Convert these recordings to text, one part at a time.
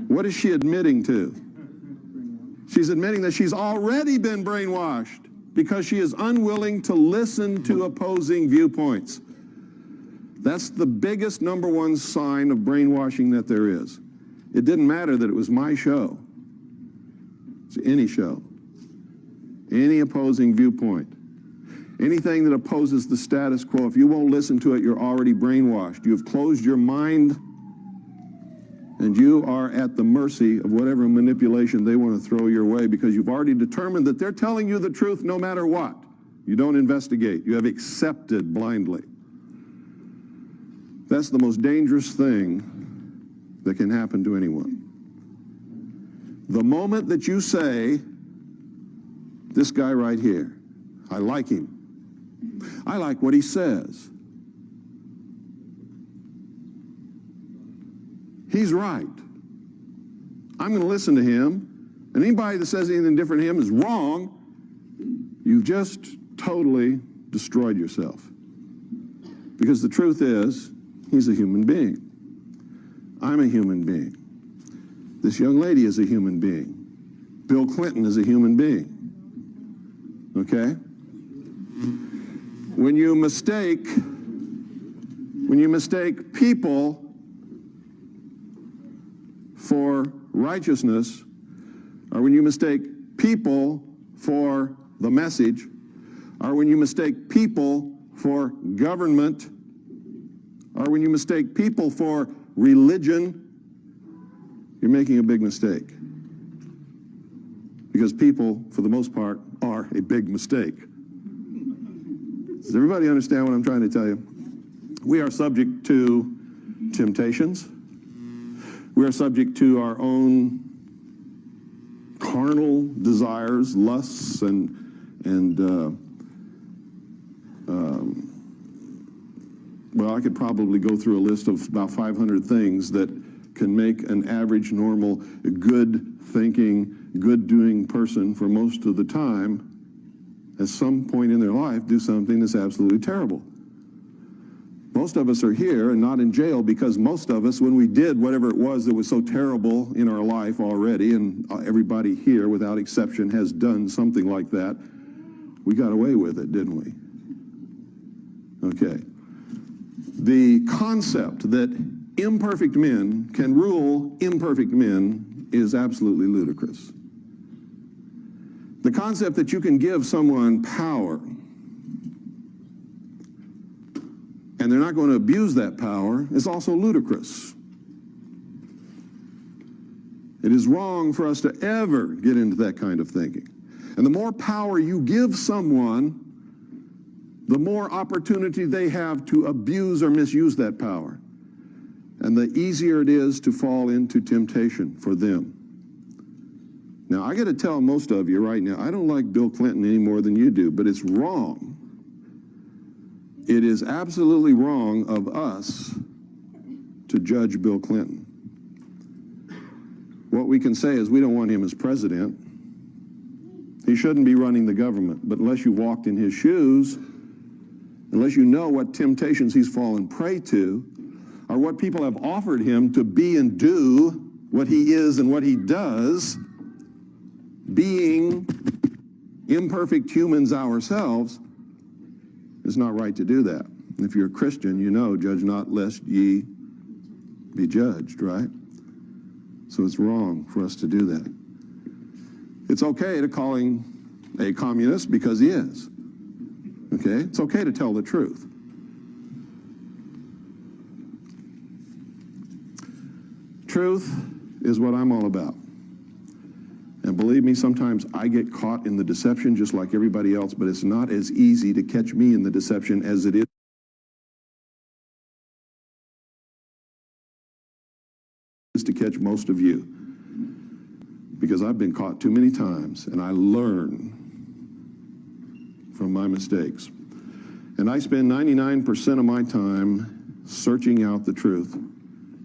What is she admitting to? She's admitting that she's already been brainwashed because she is unwilling to listen to opposing viewpoints. That's the biggest #1 sign of brainwashing that there is. It didn't matter that it was my show. It's any show. Any opposing viewpoint. Anything that opposes the status quo, if you won't listen to it, you're already brainwashed. You've closed your mind, and you are at the mercy of whatever manipulation they want to throw your way, because you've already determined that they're telling you the truth no matter what. You don't investigate. You have accepted blindly. That's the most dangerous thing that can happen to anyone. The moment that you say, this guy right here, I like him. I like what he says. He's right. I'm going to listen to him. And anybody that says anything different to him is wrong. You've just totally destroyed yourself. Because the truth is, he's a human being. I'm a human being. This young lady is a human being. Bill Clinton is a human being. Okay? When you mistake people for righteousness, or when you mistake people for the message, or when you mistake people for government, or when you mistake people for religion, you're making a big mistake. Because people, for the most part, are a big mistake. Does everybody understand what I'm trying to tell you? We are subject to temptations. We are subject to our own carnal desires, lusts, well, I could probably go through a list of about 500 things that can make an average, normal, good-thinking, good-doing person for most of the time, at some point in their life, do something that's absolutely terrible. Most of us are here and not in jail because most of us, when we did whatever it was that was so terrible in our life already, and everybody here, without exception, has done something like that, we got away with it, didn't we? Okay. The concept that imperfect men can rule imperfect men is absolutely ludicrous. The concept that you can give someone power and they're not going to abuse that power is also ludicrous. It is wrong for us to ever get into that kind of thinking. And the more power you give someone, the more opportunity they have to abuse or misuse that power. And the easier it is to fall into temptation for them. Now, I got to tell most of you right now, I don't like Bill Clinton any more than you do, but it's wrong. It is absolutely wrong of us to judge Bill Clinton. What we can say is we don't want him as president. He shouldn't be running the government, but unless you walked in his shoes, unless you know what temptations he's fallen prey to, or what people have offered him to be and do what he is and what he does, being imperfect humans ourselves, it's not right to do that. If you're a Christian, you know, judge not lest ye be judged, right? So it's wrong for us to do that. It's okay to call him a communist because he is. Okay? It's okay to tell the truth. Truth is what I'm all about. And believe me, sometimes I get caught in the deception just like everybody else, but it's not as easy to catch me in the deception as it is to catch most of you. Because I've been caught too many times, and I learn from my mistakes. And I spend 99% of my time searching out the truth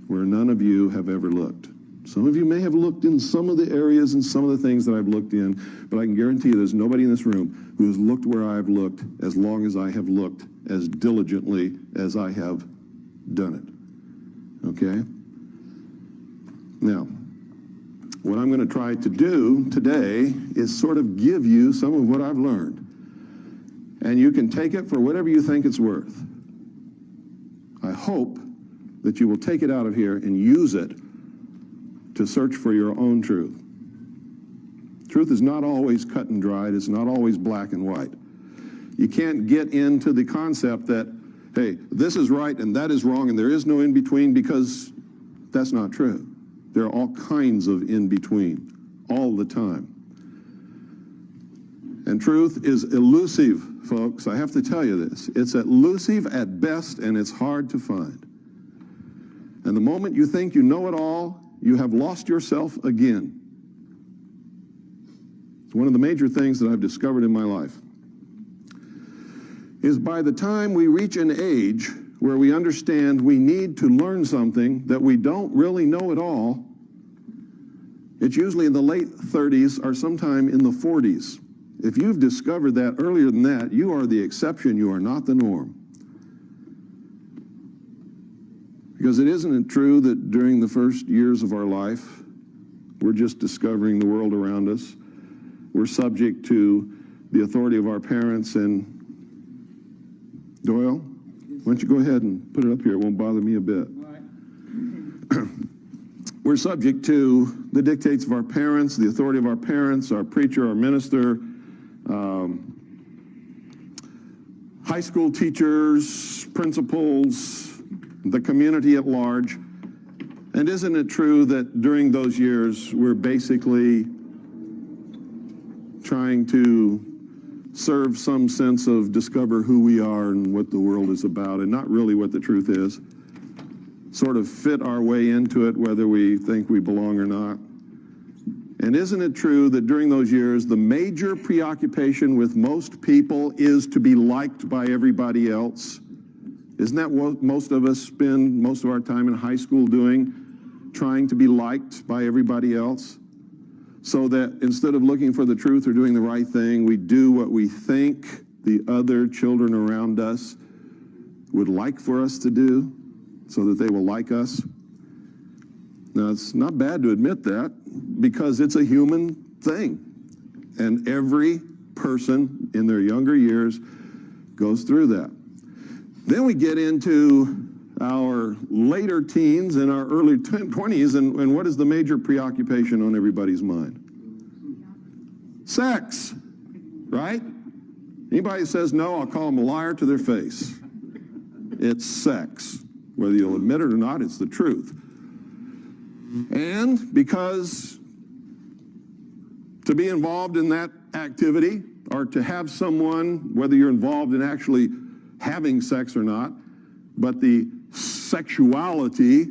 where none of you have ever looked. Some of you may have looked in some of the areas and some of the things that I've looked in, but I can guarantee you there's nobody in this room who has looked where I've looked as long as I have looked, as diligently as I have done it. Okay? Now, what I'm going to try to do today is sort of give you some of what I've learned. And you can take it for whatever you think it's worth. I hope that you will take it out of here and use it to search for your own truth. Truth is not always cut and dried. It's not always black and white. You can't get into the concept that, hey, this is right and that is wrong and there is no in between, because that's not true. There are all kinds of in between all the time. And truth is elusive, folks. I have to tell you this. It's elusive at best, and it's hard to find. And the moment you think you know it all, you have lost yourself again. It's one of the major things that I've discovered in my life. Is by the time we reach an age where we understand we need to learn something that we don't really know at all, it's usually in the late 30s or sometime in the 40s. If you've discovered that earlier than that, you are the exception, you are not the norm. Because isn't it true that during the first years of our life, we're just discovering the world around us? We're subject to the authority of our parents. And Doyle, why don't you go ahead and put it up here? It won't bother me a bit. We're subject to the dictates of our parents, the authority of our parents, our preacher, our minister, high school teachers, principals, the community at large. And isn't it true that during those years, we're basically trying to serve some sense of discover who we are and what the world is about, and not really what the truth is? Sort of fit our way into it, whether we think we belong or not. And isn't it true that during those years, the major preoccupation with most people is to be liked by everybody else? Isn't that what most of us spend most of our time in high school doing? Trying to be liked by everybody else? So that instead of looking for the truth or doing the right thing, we do what we think the other children around us would like for us to do, so that they will like us. Now, it's not bad to admit that, because it's a human thing. And every person in their younger years goes through that. Then we get into our later teens and our early 20s, and what is the major preoccupation on everybody's mind? Sex, right? Anybody who says no, I'll call them a liar to their face. It's sex. Whether you'll admit it or not, it's the truth. And because to be involved in that activity, or to have someone, whether you're involved in actually having sex or not, but the sexuality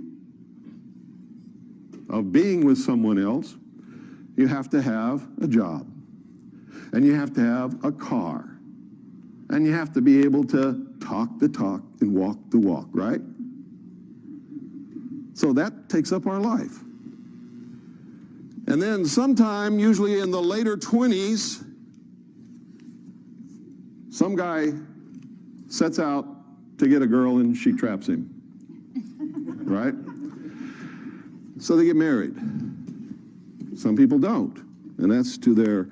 of being with someone else, you have to have a job. And you have to have a car. And you have to be able to talk the talk and walk the walk, right? So that takes up our life. And then sometime, usually in the later 20s, some guy sets out to get a girl and she traps him, right? So they get married. Some people don't, and that's to their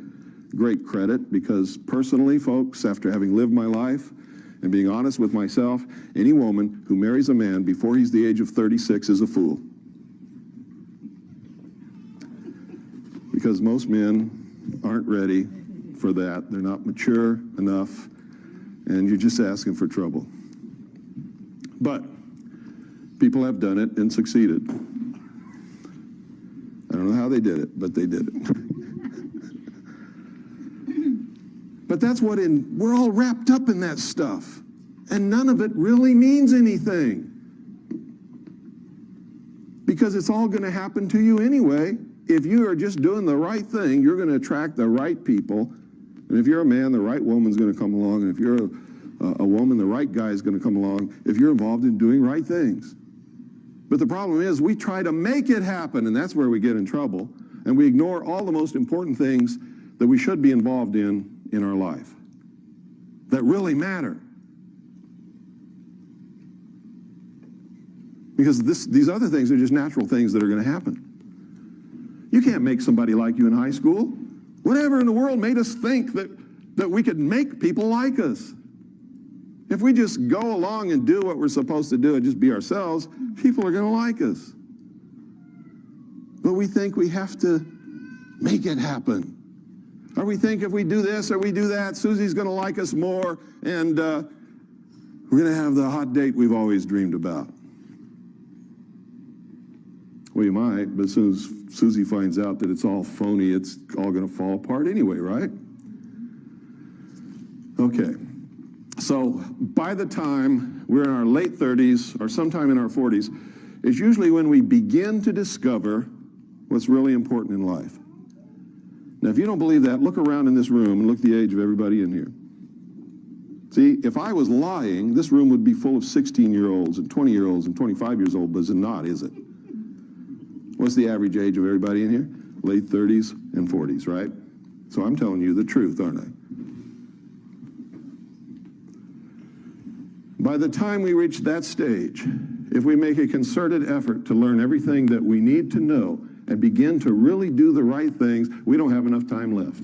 great credit, because personally, folks, after having lived my life and being honest with myself, any woman who marries a man before he's the age of 36 is a fool. Because most men aren't ready for that. They're not mature enough, and you're just asking for trouble. But people have done it and succeeded. I don't know how they did it, but they did it. But that's what we're all wrapped up in that stuff. And none of it really means anything. Because it's all going to happen to you anyway. If you are just doing the right thing, you're going to attract the right people. And if you're a man, the right woman's going to come along. And if you're a woman, the right guy is going to come along if you're involved in doing right things. But the problem is we try to make it happen, and that's where we get in trouble. And we ignore all the most important things that we should be involved in our life that really matter. Because these other things are just natural things that are going to happen. You can't make somebody like you in high school. Whatever in the world made us think that we could make people like us? If we just go along and do what we're supposed to do and just be ourselves, people are going to like us. But we think we have to make it happen. Or we think if we do this or we do that, Susie's going to like us more, and we're going to have the hot date we've always dreamed about. Well, you might, but as soon as Susie finds out that it's all phony, it's all going to fall apart anyway, right? Okay. So by the time we're in our late 30s or sometime in our 40s, is usually when we begin to discover what's really important in life. Now, if you don't believe that, look around in this room and look at the age of everybody in here. See, if I was lying, this room would be full of 16-year-olds and 20-year-olds and 25 years old, but it's not, is it? What's the average age of everybody in here? Late 30s and 40s, right? So I'm telling you the truth, aren't I? By the time we reach that stage, if we make a concerted effort to learn everything that we need to know and begin to really do the right things, we don't have enough time left.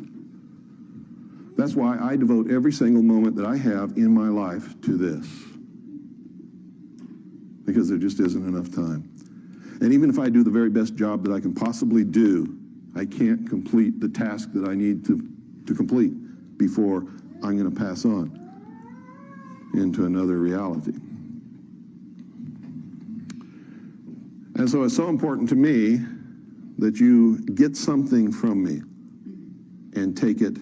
That's why I devote every single moment that I have in my life to this. Because there just isn't enough time. And even if I do the very best job that I can possibly do, I can't complete the task that I need to complete before I'm going to pass on into another reality. And so it's so important to me that you get something from me and take it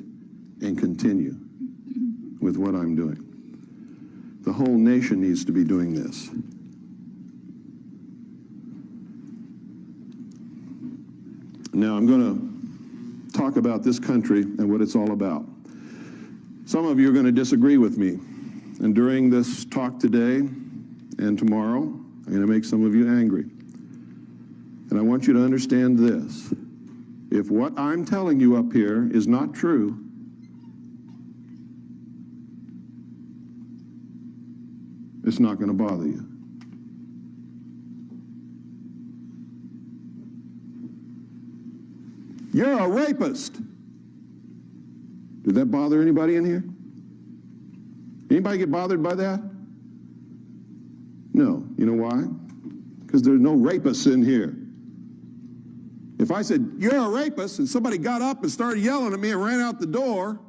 and continue with what I'm doing. The whole nation needs to be doing this. Now I'm going to talk about this country and what it's all about. Some of you are going to disagree with me. And during this talk today and tomorrow, I'm going to make some of you angry. And I want you to understand this. If what I'm telling you up here is not true, it's not going to bother you. You're a rapist. Did that bother anybody in here? Anybody get bothered by that? No. You know why? Because there's no rapists in here. If I said, you're a rapist, and somebody got up and started yelling at me and ran out the door,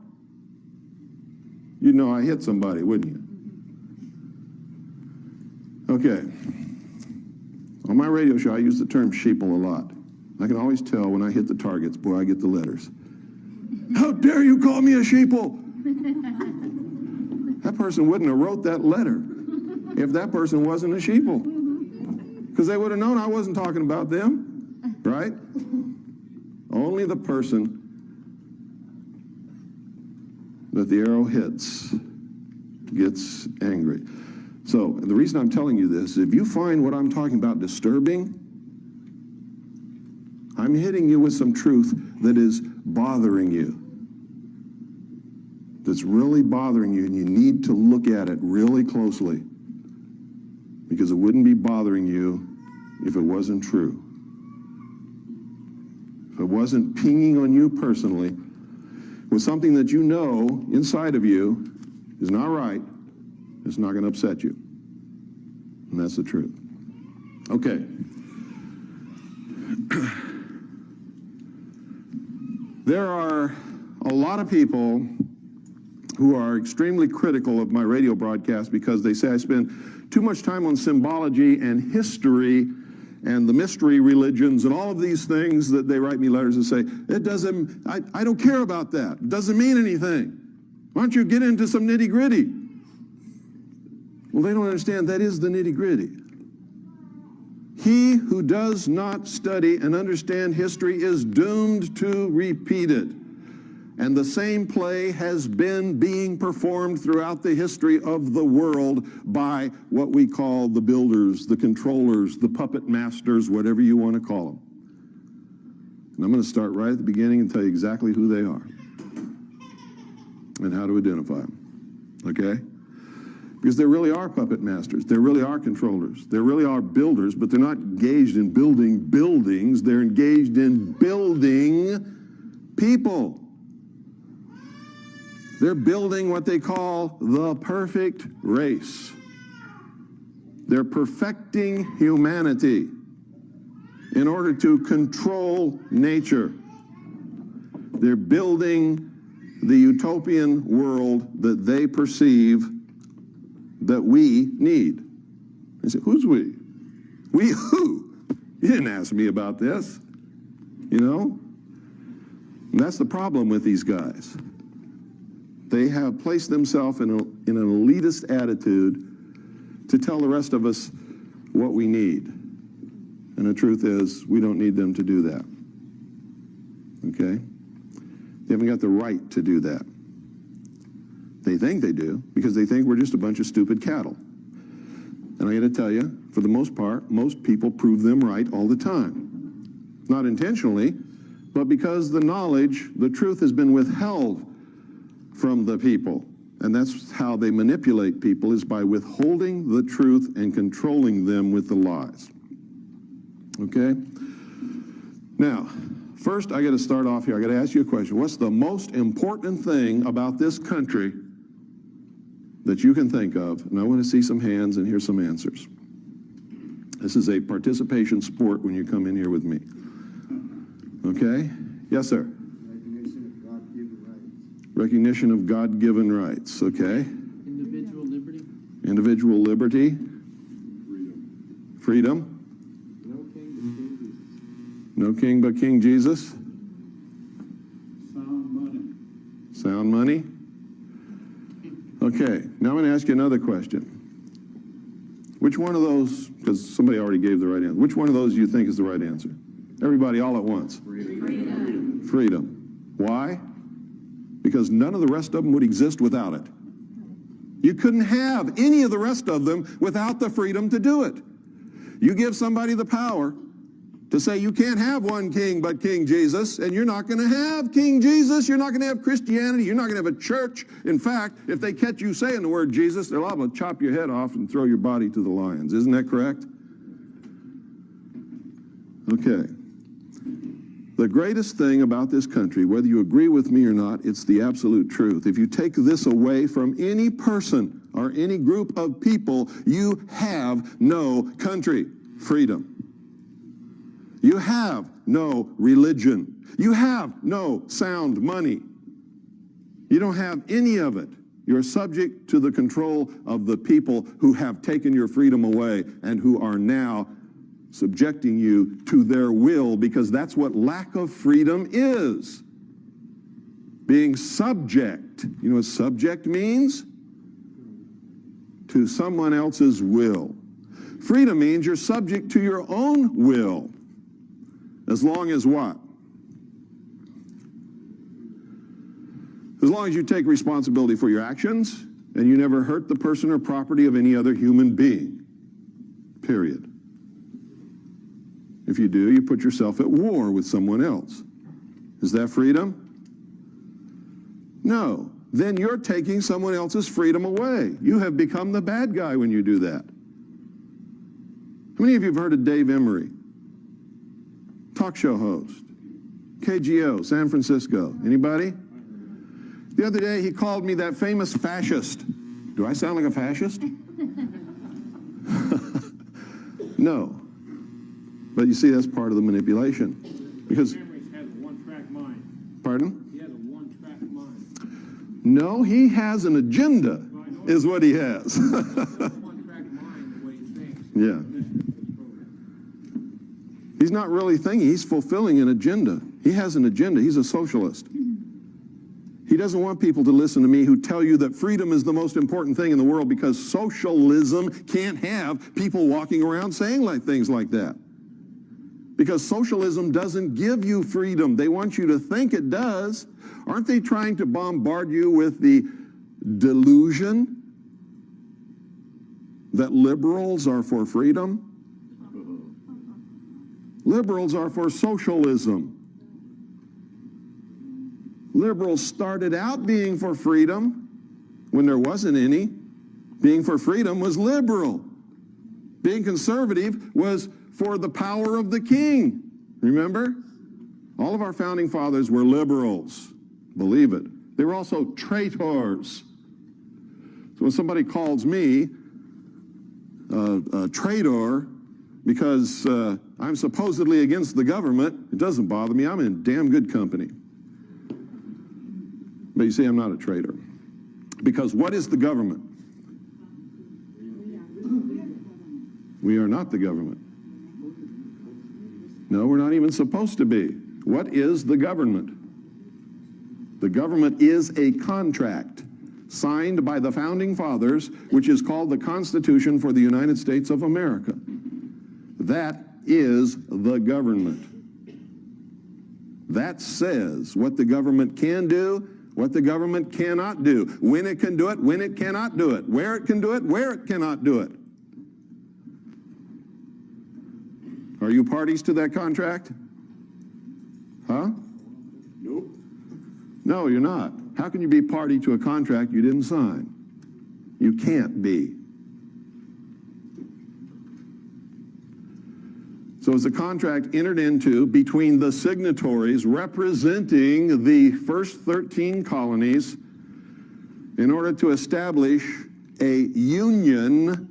you'd know I hit somebody, wouldn't you? Okay. On my radio show, I use the term sheeple a lot. I can always tell when I hit the targets, boy, I get the letters. How dare you call me a sheeple? That person wouldn't have wrote that letter if that person wasn't a sheeple. Because they would have known I wasn't talking about them, right? Only the person that the arrow hits gets angry. So the reason I'm telling you this, if you find what I'm talking about disturbing, I'm hitting you with some truth that is bothering you. That's really bothering you, and you need to look at it really closely, because it wouldn't be bothering you if it wasn't true. If it wasn't pinging on you personally with something that you know inside of you is not right, it's not going to upset you. And that's the truth. Okay. There are a lot of people who are extremely critical of my radio broadcast because they say I spend too much time on symbology and history and the mystery religions and all of these things that they write me letters and say, it doesn't, I don't care about that. It doesn't mean anything. Why don't you get into some nitty-gritty? Well, they don't understand that is the nitty-gritty. He who does not study and understand history is doomed to repeat it. And the same play has been being performed throughout the history of the world by what we call the builders, the controllers, the puppet masters, whatever you want to call them. And I'm going to start right at the beginning and tell you exactly who they are and how to identify them. Okay? Because there really are puppet masters. There really are controllers. There really are builders, but they're not engaged in building buildings. They're engaged in building people. They're building what they call the perfect race. They're perfecting humanity in order to control nature. They're building the utopian world that they perceive that we need. I say, who's we? We who? You didn't ask me about this. You know? And that's the problem with these guys. They have placed themselves in an elitist attitude to tell the rest of us what we need. And the truth is, we don't need them to do that. Okay? They haven't got the right to do that. They think they do, because they think we're just a bunch of stupid cattle. And I got to tell you, for the most part, most people prove them right all the time. Not intentionally, but because the knowledge, the truth has been withheld from the people. And that's how they manipulate people, is by withholding the truth and controlling them with the lies. Okay? Now, first I got to start off here. I got to ask you a question. What's the most important thing about this country that you can think of? And I want to see some hands and hear some answers. This is a participation sport when you come in here with me. Okay? Yes, sir. Recognition of God-given rights, okay? Individual liberty. Individual liberty. Freedom. No king but King Jesus. Sound money. Sound money. Okay, now I'm going to ask you another question. Which one of those, because somebody already gave the right answer, which one of those do you think is the right answer? Everybody all at once. Freedom. Freedom. Why? Because none of the rest of them would exist without it. You couldn't have any of the rest of them without the freedom to do it. You give somebody the power to say you can't have one king but King Jesus, and you're not going to have King Jesus, you're not going to have Christianity, you're not going to have a church. In fact, if they catch you saying the word Jesus, they're liable to chop your head off and throw your body to the lions. Isn't that correct? Okay. The greatest thing about this country, whether you agree with me or not, it's the absolute truth. If you take this away from any person or any group of people, you have no country. Freedom. You have no religion. You have no sound money. You don't have any of it. You're subject to the control of the people who have taken your freedom away and who are now subjecting you to their will, because that's what lack of freedom is. Being subject. You know what subject means? To someone else's will. Freedom means you're subject to your own will. As long as what? As long as you take responsibility for your actions and you never hurt the person or property of any other human being. Period. If you do, you put yourself at war with someone else. Is that freedom? No. Then you're taking someone else's freedom away. You have become the bad guy when you do that. How many of you have heard of Dave Emery? Talk show host. KGO, San Francisco. Anybody? The other day he called me that famous fascist. Do I sound like a fascist? No. But you see, that's part of the manipulation. Because He has a one-track mind. Pardon? He has a one-track mind. No, he has an agenda, is what he has. One-track mind, the way he thinks. Yeah. He's not really thinking, he's fulfilling an agenda. He has an agenda. He's a socialist. He doesn't want people to listen to me who tell you that freedom is the most important thing in the world, because socialism can't have people walking around saying things like that. Because socialism doesn't give you freedom. They want you to think it does. Aren't they trying to bombard you with the delusion that liberals are for freedom? Liberals are for socialism. Liberals started out being for freedom when there wasn't any. Being for freedom was liberal. Being conservative was for the power of the king. Remember? All of our founding fathers were liberals. Believe it. They were also traitors. So when somebody calls me a traitor because I'm supposedly against the government, it doesn't bother me. I'm in damn good company. But you see, I'm not a traitor. Because what is the government? We are not the government. No, we're not even supposed to be. What is the government? The government is a contract signed by the founding fathers, which is called the Constitution for the United States of America. That is the government. That says what the government can do, what the government cannot do, when it can do it, when it cannot do it, where it can do it, where it cannot do it. Are you parties to that contract? Huh? Nope. No, you're not. How can you be party to a contract you didn't sign? You can't be. So it's a contract entered into between the signatories representing the first 13 colonies in order to establish a union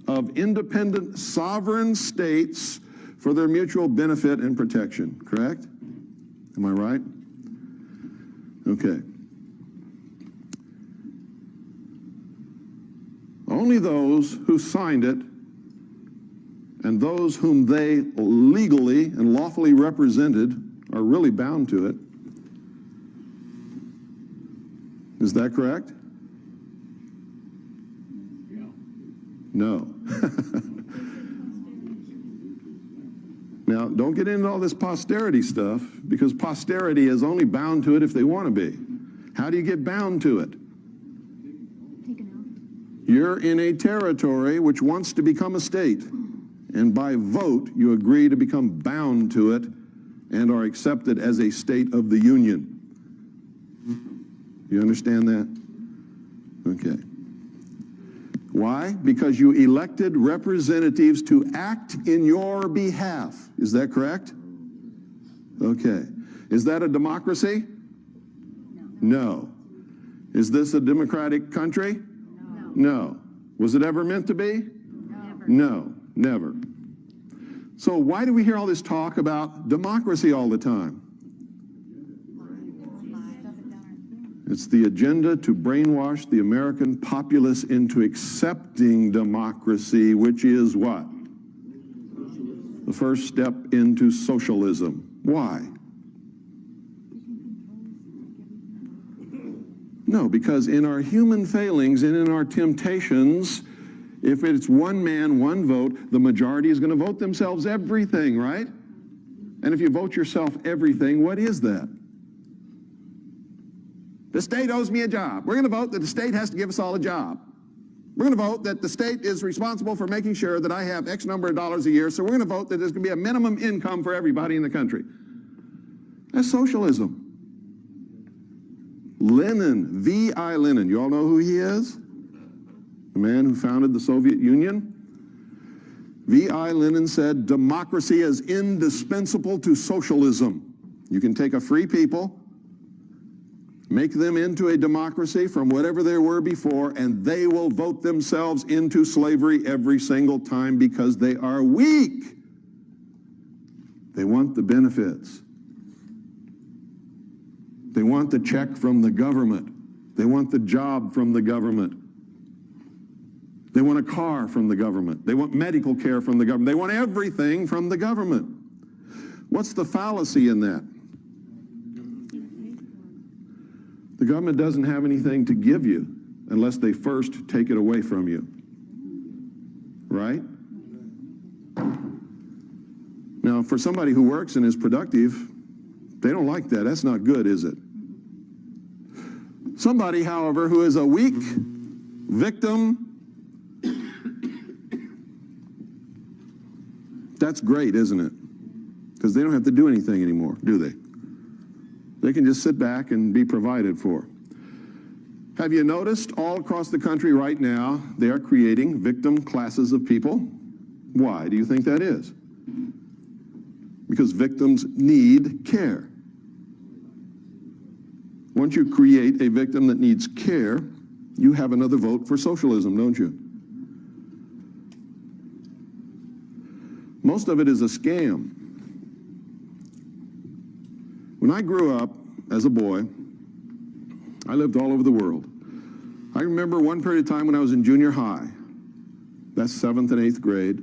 of independent sovereign states for their mutual benefit and protection. Correct? Am I right? Okay. Only those who signed it and those whom they legally and lawfully represented are really bound to it. Is that correct? Yeah. No. Now, don't get into all this posterity stuff, because posterity is only bound to it if they want to be. How do you get bound to it? You're in a territory which wants to become a state, and by vote you agree to become bound to it and are accepted as a state of the Union. You understand that? Okay. Why? Because you elected representatives to act in your behalf. Is that correct? Okay. Is that a democracy? No. Is this a democratic country? No. Was it ever meant to be? No, never. So why do we hear all this talk about democracy all the time? It's the agenda to brainwash the American populace into accepting democracy, which is what? The first step into socialism. Why? No, because in our human failings and in our temptations, if it's one man, one vote, the majority is going to vote themselves everything, right? And if you vote yourself everything, what is that? The state owes me a job. We're going to vote that the state has to give us all a job. We're going to vote that the state is responsible for making sure that I have X number of dollars a year, so we're going to vote that there's going to be a minimum income for everybody in the country. That's socialism. Lenin, V.I. Lenin, you all know who he is? The man who founded the Soviet Union. V.I. Lenin said, democracy is indispensable to socialism. You can take a free people, make them into a democracy from whatever they were before, and they will vote themselves into slavery every single time because they are weak. They want the benefits. They want the check from the government. They want the job from the government. They want a car from the government. They want medical care from the government. They want everything from the government. What's the fallacy in that? The government doesn't have anything to give you unless they first take it away from you. Right? Now, for somebody who works and is productive, they don't like that. That's not good, is it? Somebody, however, who is a weak victim, that's great, isn't it? Because they don't have to do anything anymore, do they? They can just sit back and be provided for. Have you noticed all across the country right now, they are creating victim classes of people? Why do you think that is? Because victims need care. Once you create a victim that needs care, you have another vote for socialism, don't you? Most of it is a scam. When I grew up as a boy, I lived all over the world. I remember one period of time when I was in junior high. That's 7th and 8th grade.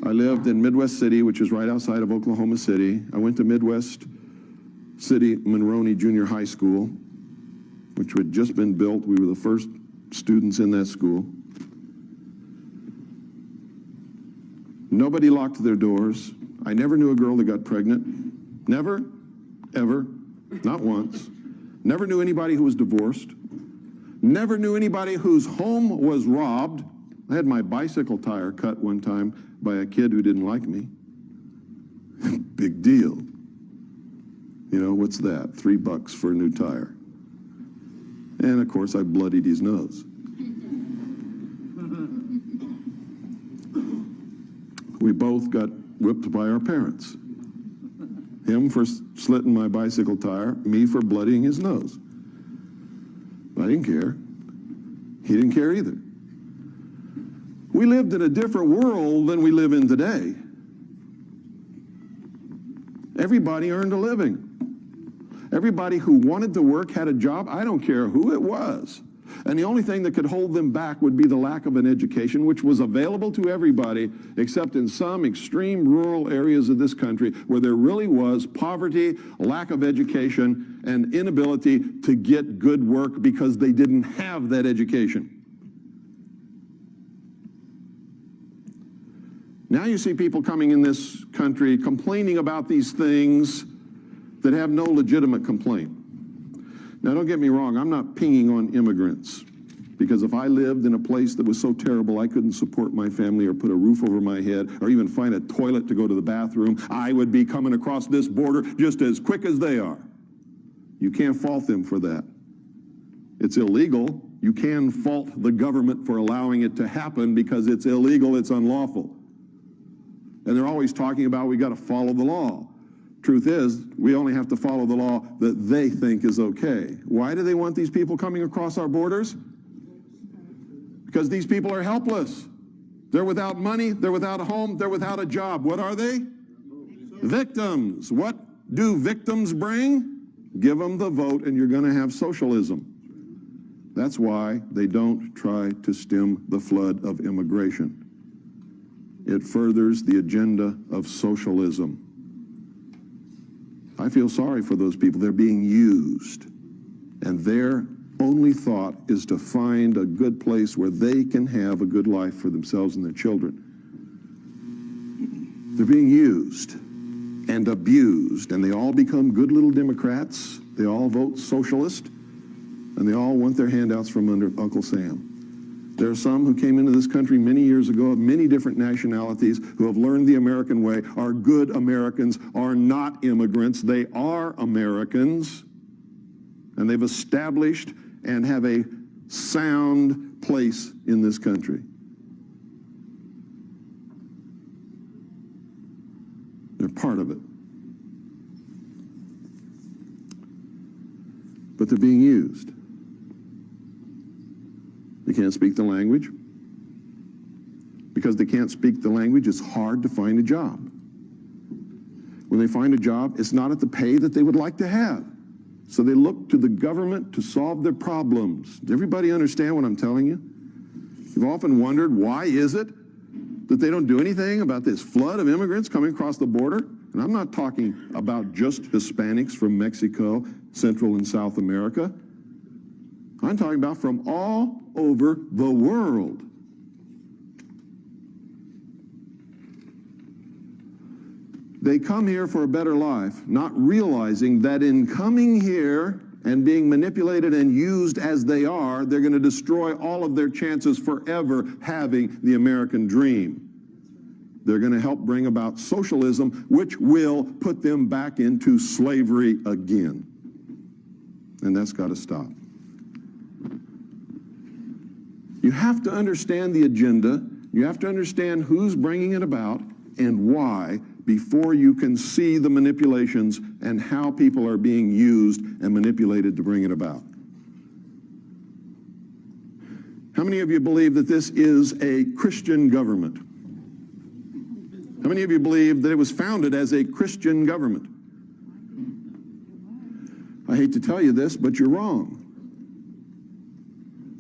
I lived in Midwest City, which is right outside of Oklahoma City. I went to Midwest City Monroney Junior High School, which had just been built. We were the first students in that school. Nobody locked their doors. I never knew a girl that got pregnant. Never, ever, not once. Never knew anybody who was divorced. Never knew anybody whose home was robbed. I had my bicycle tire cut one time by a kid who didn't like me. Big deal. You know, what's that? $3 for a new tire. And of course, I bloodied his nose. We both got whipped by our parents. Him for slitting my bicycle tire, me for bloodying his nose. I didn't care. He didn't care either. We lived in a different world than we live in today. Everybody earned a living. Everybody who wanted to work had a job. I don't care who it was. And the only thing that could hold them back would be the lack of an education, which was available to everybody, except in some extreme rural areas of this country where there really was poverty, lack of education, and inability to get good work because they didn't have that education. Now you see people coming in this country complaining about these things that have no legitimate complaint. Now, don't get me wrong, I'm not pinging on immigrants, because if I lived in a place that was so terrible I couldn't support my family or put a roof over my head or even find a toilet to go to the bathroom, I would be coming across this border just as quick as they are. You can't fault them for that. It's illegal. You can fault the government for allowing it to happen because it's illegal, it's unlawful. And they're always talking about we got to follow the law. Truth is, we only have to follow the law that they think is okay. Why do they want these people coming across our borders? Because these people are helpless. They're without money, they're without a home, they're without a job. What are they? Victims. What do victims bring? Give them the vote and you're going to have socialism. That's why they don't try to stem the flood of immigration. It furthers the agenda of socialism. I feel sorry for those people. They're being used. And their only thought is to find a good place where they can have a good life for themselves and their children. They're being used and abused, and they all become good little Democrats. They all vote socialist, and they all want their handouts from under Uncle Sam. There are some who came into this country many years ago of many different nationalities who have learned the American way, are good Americans, are not immigrants. They are Americans, and they've established and have a sound place in this country. They're part of it. But they're being used. They can't speak the language. Because they can't speak the language, it's hard to find a job. When they find a job, it's not at the pay that they would like to have. So they look to the government to solve their problems. Does everybody understand what I'm telling you? You've often wondered, why is it that they don't do anything about this flood of immigrants coming across the border? And I'm not talking about just Hispanics from Mexico, Central and South America. I'm talking about from all over the world. They come here for a better life, not realizing that in coming here and being manipulated and used as they are, they're going to destroy all of their chances forever having the American dream. They're going to help bring about socialism, which will put them back into slavery again. And that's got to stop. You have to understand the agenda. You have to understand who's bringing it about and why before you can see the manipulations and how people are being used and manipulated to bring it about. How many of you believe that this is a Christian government? How many of you believe that it was founded as a Christian government? I hate to tell you this, but you're wrong.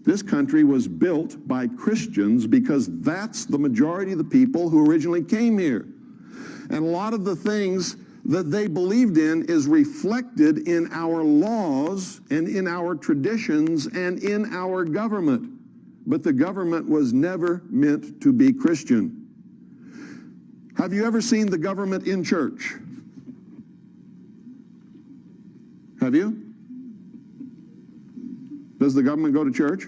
This country was built by Christians because that's the majority of the people who originally came here. And a lot of the things that they believed in is reflected in our laws and in our traditions and in our government. But the government was never meant to be Christian. Have you ever seen the government in church? Have you? Does the government go to church?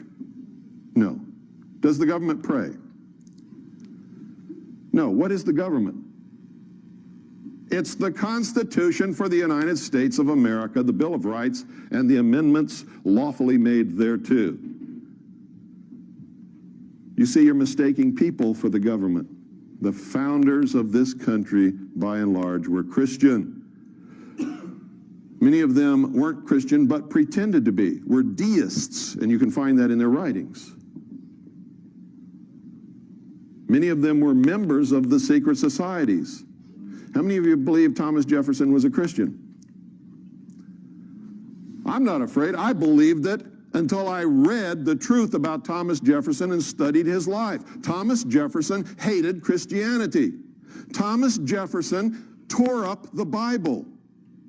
No. Does the government pray? No. What is the government? It's the Constitution for the United States of America, the Bill of Rights, and the amendments lawfully made thereto. You see, you're mistaking people for the government. The founders of this country, by and large, were Christian. Many of them weren't Christian, but pretended to be, were deists, and you can find that in their writings. Many of them were members of the secret societies. How many of you believe Thomas Jefferson was a Christian? I'm not afraid. I believed it until I read the truth about Thomas Jefferson and studied his life. Thomas Jefferson hated Christianity. Thomas Jefferson tore up the Bible.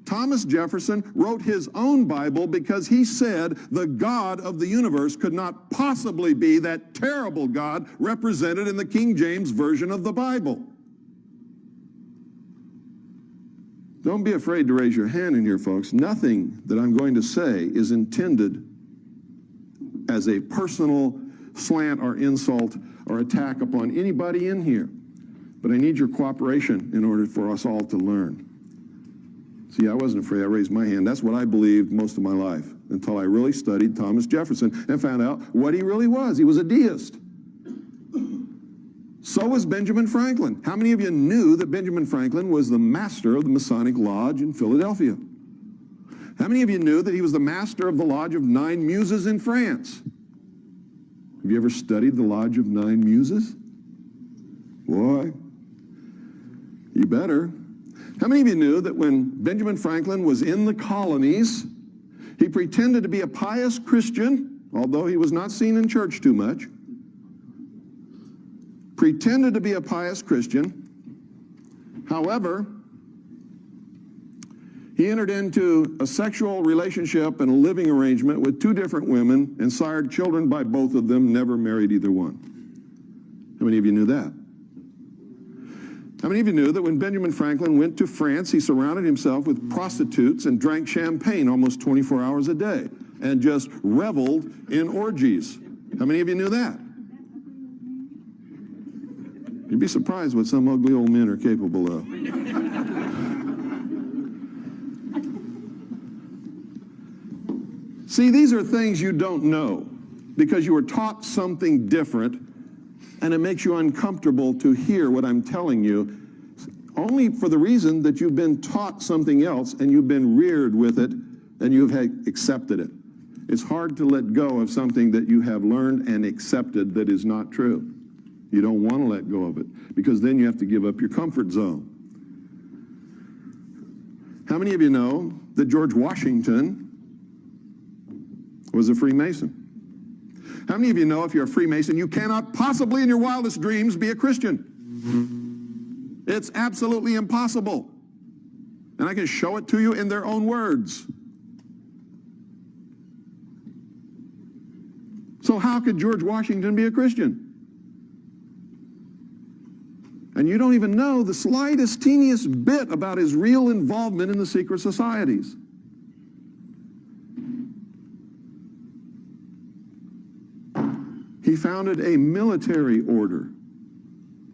Thomas Jefferson wrote his own Bible because he said the God of the universe could not possibly be that terrible God represented in the King James Version of the Bible. Don't be afraid to raise your hand in here, folks. Nothing that I'm going to say is intended as a personal slant or insult or attack upon anybody in here. But I need your cooperation in order for us all to learn. See, I wasn't afraid. I raised my hand. That's what I believed most of my life until I really studied Thomas Jefferson and found out what he really was. He was a deist. So was Benjamin Franklin. How many of you knew that Benjamin Franklin was the master of the Masonic Lodge in Philadelphia? How many of you knew that he was the master of the Lodge of Nine Muses in France? Have you ever studied the Lodge of Nine Muses? Boy, you better. How many of you knew that when Benjamin Franklin was in the colonies, he pretended to be a pious Christian, although he was not seen in church too much, pretended to be a pious Christian. However, he entered into a sexual relationship and a living arrangement with two different women and sired children by both of them, never married either one. How many of you knew that? How many of you knew that when Benjamin Franklin went to France, he surrounded himself with prostitutes and drank champagne almost 24 hours a day and just reveled in orgies? How many of you knew that? You'd be surprised what some ugly old men are capable of. See, these are things you don't know because you were taught something different, and it makes you uncomfortable to hear what I'm telling you, only for the reason that you've been taught something else and you've been reared with it and you've accepted it. It's hard to let go of something that you have learned and accepted that is not true. You don't want to let go of it because then you have to give up your comfort zone. How many of you know that George Washington was a Freemason? How many of you know if you're a Freemason, you cannot possibly in your wildest dreams be a Christian? It's absolutely impossible. And I can show it to you in their own words. So how could George Washington be a Christian? And you don't even know the slightest, teeniest bit about his real involvement in the secret societies. He founded a military order,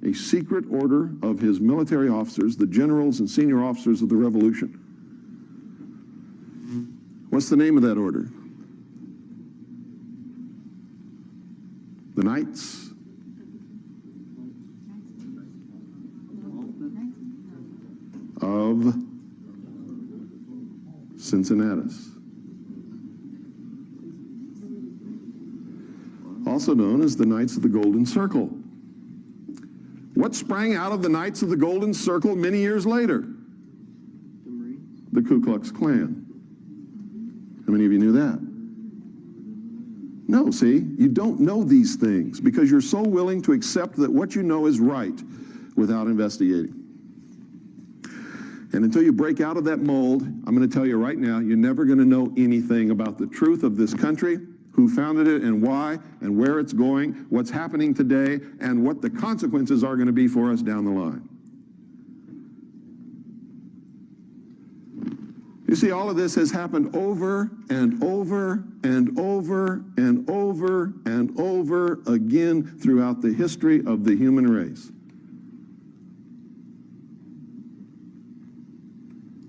a secret order of his military officers, the generals and senior officers of the Revolution. What's the name of that order? The Knights of Cincinnatus, also known as the Knights of the Golden Circle. What sprang out of the Knights of the Golden Circle many years later? The Ku Klux Klan. How many of you knew that? No, see, you don't know these things because you're so willing to accept that what you know is right without investigating. And until you break out of that mold, I'm going to tell you right now, you're never going to know anything about the truth of this country, who founded it and why, and where it's going, what's happening today, and what the consequences are going to be for us down the line. You see, all of this has happened over and over and over and over and over again throughout the history of the human race.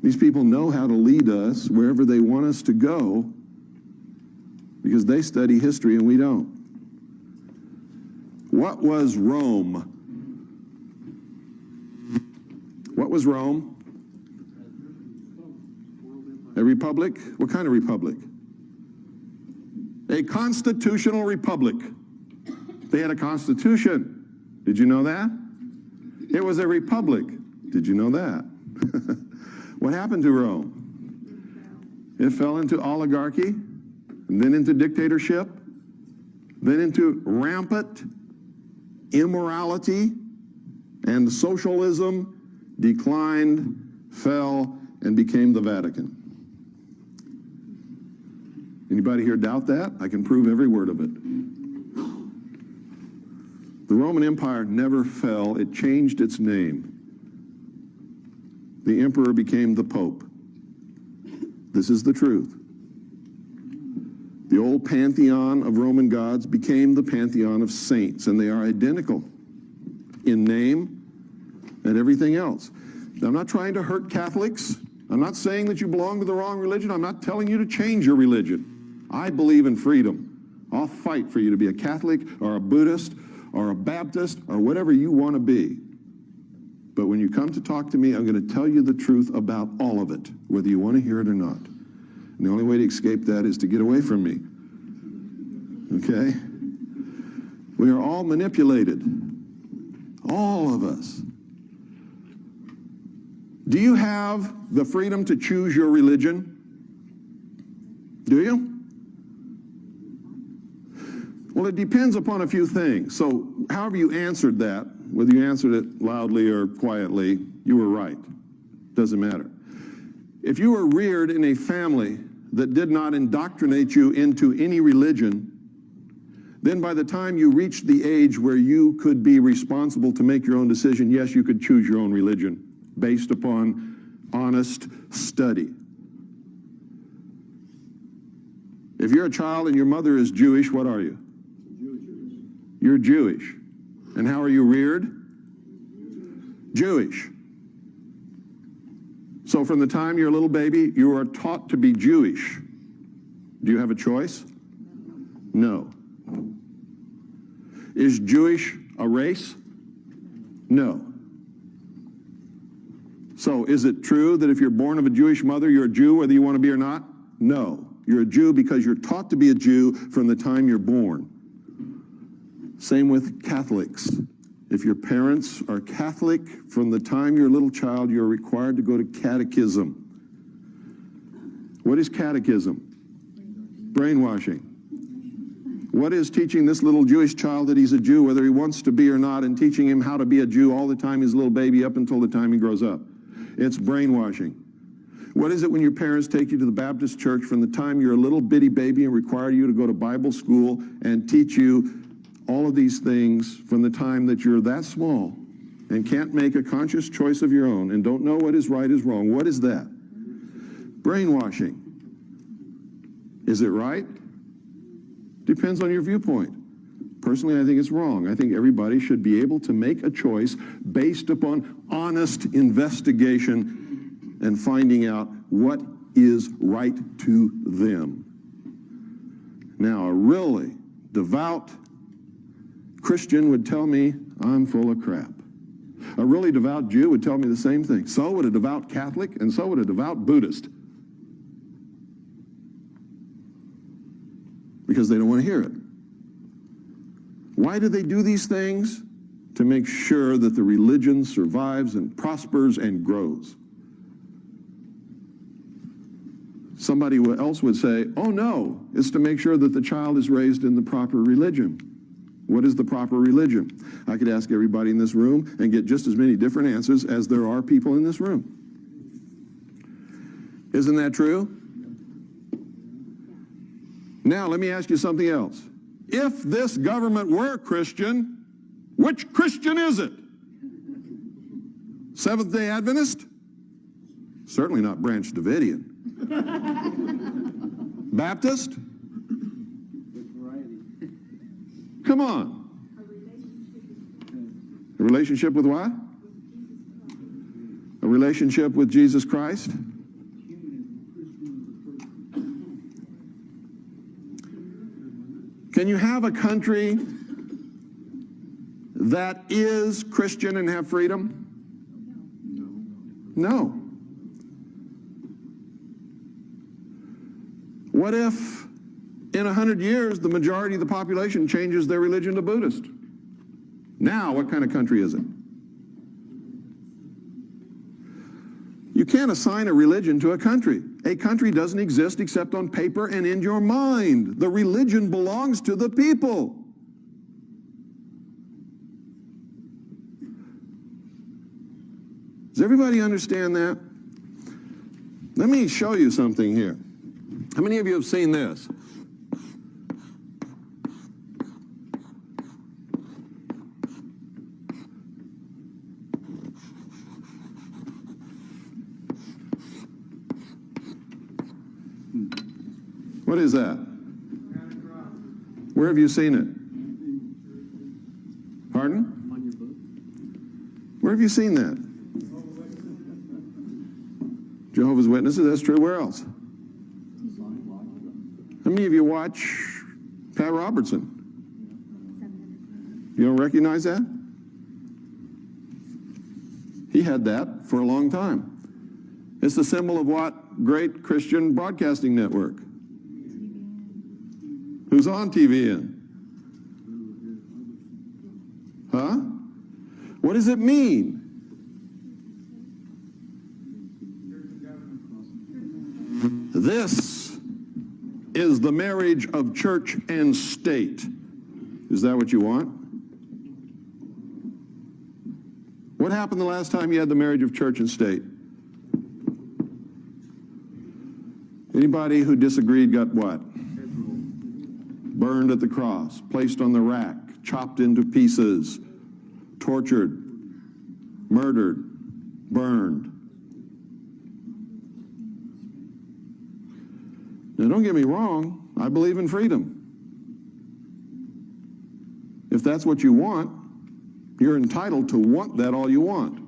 These people know how to lead us wherever they want us to go because they study history and we don't. What was Rome? What was Rome? A republic? What kind of republic? A constitutional republic. They had a constitution. Did you know that? It was a republic. Did you know that? What happened to Rome? It fell into oligarchy, and then into dictatorship, then into rampant immorality, and socialism declined, fell, and became the Vatican. Anybody here doubt that? I can prove every word of it. The Roman Empire never fell. It changed its name. The emperor became the Pope. This is the truth. The old pantheon of Roman gods became the pantheon of saints, and they are identical in name and everything else. Now, I'm not trying to hurt Catholics. I'm not saying that you belong to the wrong religion. I'm not telling you to change your religion. I believe in freedom. I'll fight for you to be a Catholic or a Buddhist or a Baptist or whatever you want to be. But when you come to talk to me, I'm going to tell you the truth about all of it, whether you want to hear it or not. And the only way to escape that is to get away from me. Okay? We are all manipulated. All of us. Do you have the freedom to choose your religion? Do you? Well, it depends upon a few things. So however you answered that, whether you answered it loudly or quietly, you were right. Doesn't matter. If you were reared in a family that did not indoctrinate you into any religion, then by the time you reached the age where you could be responsible to make your own decision, yes, you could choose your own religion based upon honest study. If you're a child and your mother is Jewish, what are you? You're Jewish. And how are you reared? Jewish. So from the time you're a little baby, you are taught to be Jewish. Do you have a choice? No. Is Jewish a race? No. So is it true that if you're born of a Jewish mother, you're a Jew whether you want to be or not? No. You're a Jew because you're taught to be a Jew from the time you're born. Same with Catholics. If your parents are Catholic, from the time you're a little child, you're required to go to catechism. What is catechism? Brainwashing. What is teaching this little Jewish child that he's a Jew, whether he wants to be or not, and teaching him how to be a Jew all the time he's a little baby up until the time he grows up? It's brainwashing. What is it when your parents take you to the Baptist church from the time you're a little bitty baby and require you to go to Bible school and teach you all of these things from the time that you're that small and can't make a conscious choice of your own and don't know what is right is wrong? What is that? Brainwashing. Is it right? Depends on your viewpoint. Personally, I think it's wrong. I think everybody should be able to make a choice based upon honest investigation and finding out what is right to them. Now, a really devout, Christian would tell me I'm full of crap. A really devout Jew would tell me the same thing. So would a devout Catholic, and so would a devout Buddhist. Because they don't want to hear it. Why do they do these things? To make sure that the religion survives and prospers and grows. Somebody else would say, oh no, it's to make sure that the child is raised in the proper religion. What is the proper religion? I could ask everybody in this room and get just as many different answers as there are people in this room. Isn't that true? Now, let me ask you something else. If this government were Christian, which Christian is it? Seventh-day Adventist? Certainly not Branch Davidian. Baptist? Come on. A relationship with what? A relationship with Jesus Christ? Can you have a country that is Christian and have freedom? No. What if in 100 years the majority of the population changes their religion to Buddhist? Now, what kind of country is it? You can't assign a religion to a country. A country doesn't exist except on paper and in your mind. The religion belongs to the people. Does everybody understand that? Let me show you something here. How many of you have seen this? What is that? Where have you seen it? Pardon? On your book. Where have you seen that? Jehovah's Witnesses, that's true. Where else? How many of you watch Pat Robertson? You don't recognize that? He had that for a long time. It's the symbol of what great Christian broadcasting network? Who's on TVN? Huh? What does it mean? This is the marriage of church and state. Is that what you want? What happened the last time you had the marriage of church and state? Anybody who disagreed got what? Burned at the cross, placed on the rack, chopped into pieces, tortured, murdered, burned. Now, don't get me wrong, I believe in freedom. If that's what you want, you're entitled to want that all you want.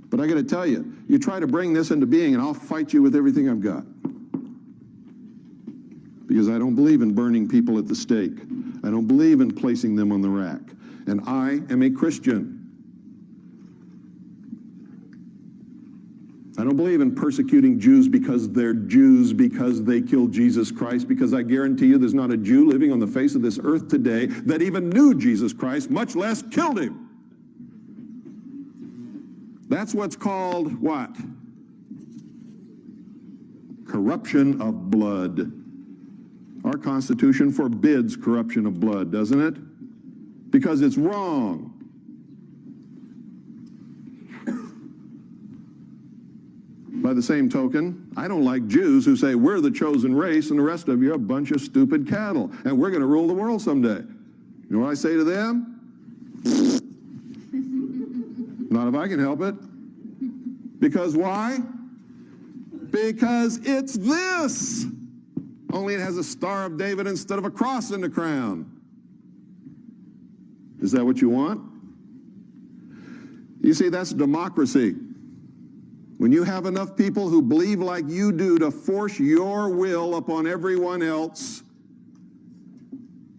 But I got to tell you, you try to bring this into being and I'll fight you with everything I've got. Because I don't believe in burning people at the stake. I don't believe in placing them on the rack. And I am a Christian. I don't believe in persecuting Jews because they're Jews, because they killed Jesus Christ, because I guarantee you there's not a Jew living on the face of this earth today that even knew Jesus Christ, much less killed him. That's what's called what? Corruption of blood. Our Constitution forbids corruption of blood, doesn't it? Because it's wrong. By the same token, I don't like Jews who say, we're the chosen race and the rest of you are a bunch of stupid cattle, and we're going to rule the world someday. You know what I say to them? Not if I can help it. Because why? Because it's this. Only it has a Star of David instead of a cross in the crown. Is that what you want? You see, that's democracy. When you have enough people who believe like you do to force your will upon everyone else,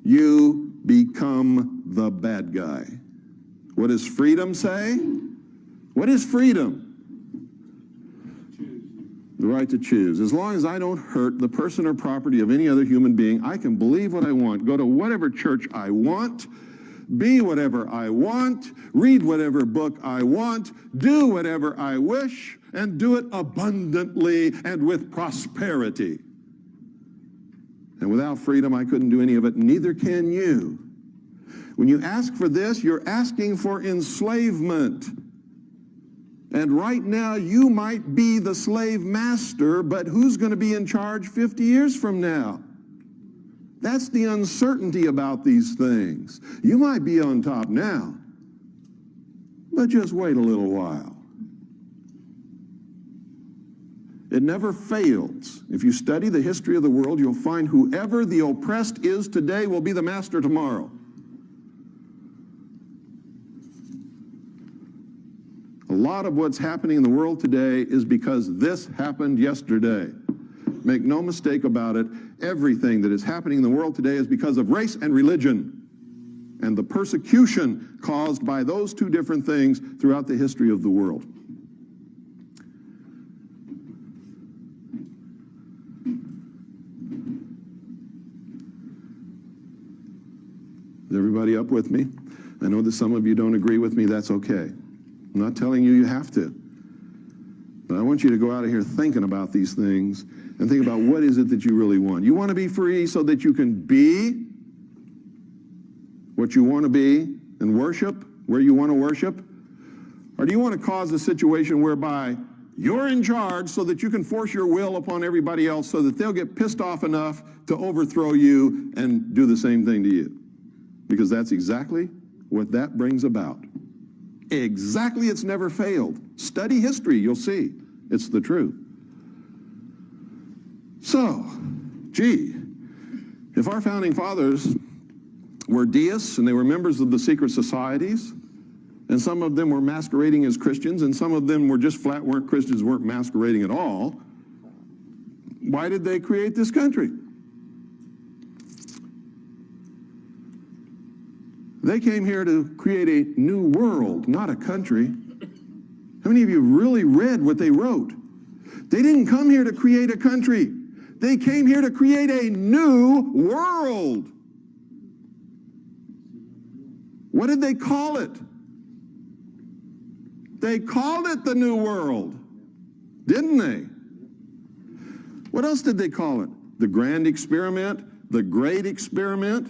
you become the bad guy. What does freedom say? What is freedom? The right to choose. As long as I don't hurt the person or property of any other human being, I can believe what I want, go to whatever church I want, be whatever I want, read whatever book I want, do whatever I wish, and do it abundantly and with prosperity. And without freedom, I couldn't do any of it, neither can you. When you ask for this, you're asking for enslavement. And right now, you might be the slave master, but who's going to be in charge 50 years from now? That's the uncertainty about these things. You might be on top now, but just wait a little while. It never fails. If you study the history of the world, you'll find whoever the oppressed is today will be the master tomorrow. A lot of what's happening in the world today is because this happened yesterday. Make no mistake about it, everything that is happening in the world today is because of race and religion and the persecution caused by those two different things throughout the history of the world. Is everybody up with me? I know that some of you don't agree with me. That's okay. I'm not telling you you have to. But I want you to go out of here thinking about these things and think about what is it that you really want. You want to be free so that you can be what you want to be and worship where you want to worship? Or do you want to cause a situation whereby you're in charge so that you can force your will upon everybody else so that they'll get pissed off enough to overthrow you and do the same thing to you? Because that's exactly what that brings about. Exactly, it's never failed. Study history, you'll see. It's the truth. So, gee, if our founding fathers were deists and they were members of the secret societies, and some of them were masquerading as Christians, and some of them were just flat weren't Christians, weren't masquerading at all, why did they create this country? They came here to create a new world, not a country. How many of you really read what they wrote? They didn't come here to create a country. They came here to create a new world. What did they call it? They called it the New World, didn't they? What else did they call it? The Grand Experiment, the Great Experiment.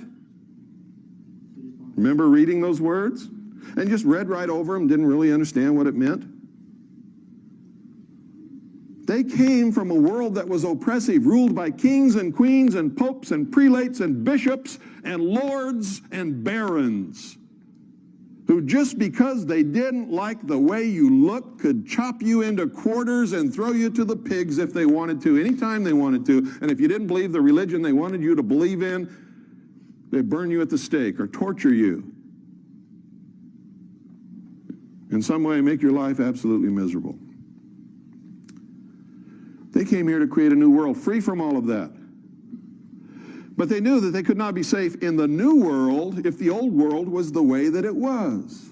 Remember reading those words? And just read right over them, didn't really understand what it meant. They came from a world that was oppressive, ruled by kings and queens and popes and prelates and bishops and lords and barons, who just because they didn't like the way you looked could chop you into quarters and throw you to the pigs if they wanted to, anytime they wanted to. And if you didn't believe the religion they wanted you to believe in, they'd burn you at the stake or torture you. In some way, make your life absolutely miserable. They came here to create a new world, free from all of that. But they knew that they could not be safe in the new world if the old world was the way that it was.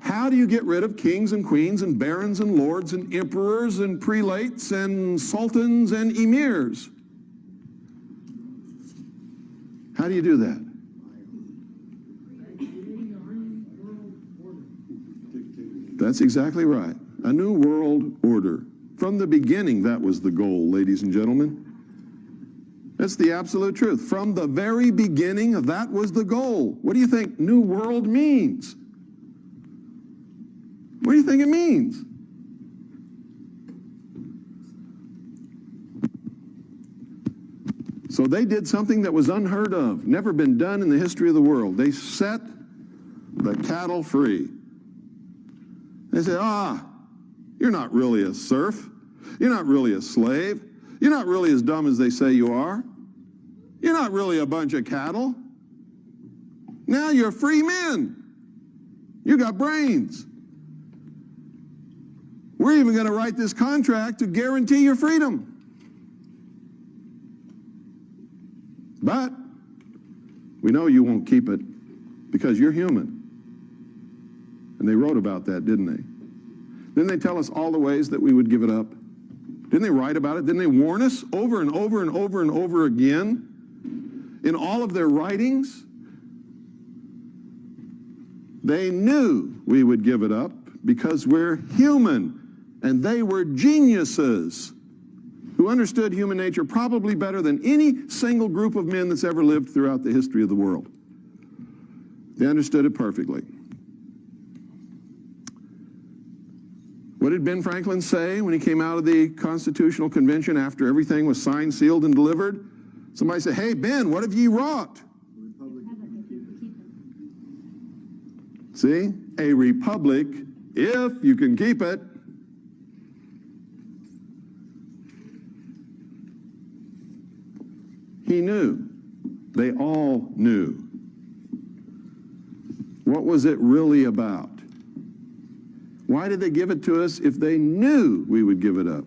How do you get rid of kings and queens and barons and lords and emperors and prelates and sultans and emirs? How do you do that? That's exactly right. A new world order. From the beginning, that was the goal, ladies and gentlemen. That's the absolute truth. From the very beginning, that was the goal. What do you think new world means? What do you think it means? So they did something that was unheard of, never been done in the history of the world. They set the cattle free. They said, you're not really a serf. You're not really a slave. You're not really as dumb as they say you are. You're not really a bunch of cattle. Now you're free men. You got brains. We're even going to write this contract to guarantee your freedom. But we know you won't keep it because you're human. And they wrote about that, didn't they? Didn't they tell us all the ways that we would give it up? Didn't they write about it? Didn't they warn us over and over and over and over again in all of their writings? They knew we would give it up because we're human, and they were geniuses who understood human nature probably better than any single group of men that's ever lived throughout the history of the world. They understood it perfectly. What did Ben Franklin say when he came out of the Constitutional Convention after everything was signed, sealed, and delivered? Somebody said, "Hey, Ben, what have ye wrought?" See? A republic, if you can keep it. He knew. They all knew. What was it really about? Why did they give it to us if they knew we would give it up?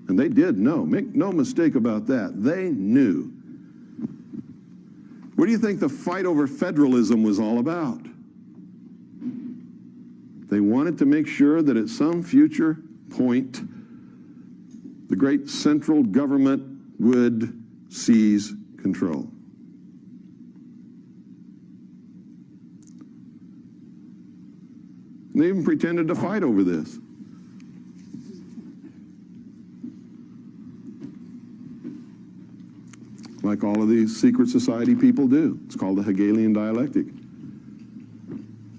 And they did know. Make no mistake about that. They knew. What do you think the fight over federalism was all about? They wanted to make sure that at some future point, the great central government would seize control. And they even pretended to fight over this. Like all of these secret society people do. It's called the Hegelian dialectic.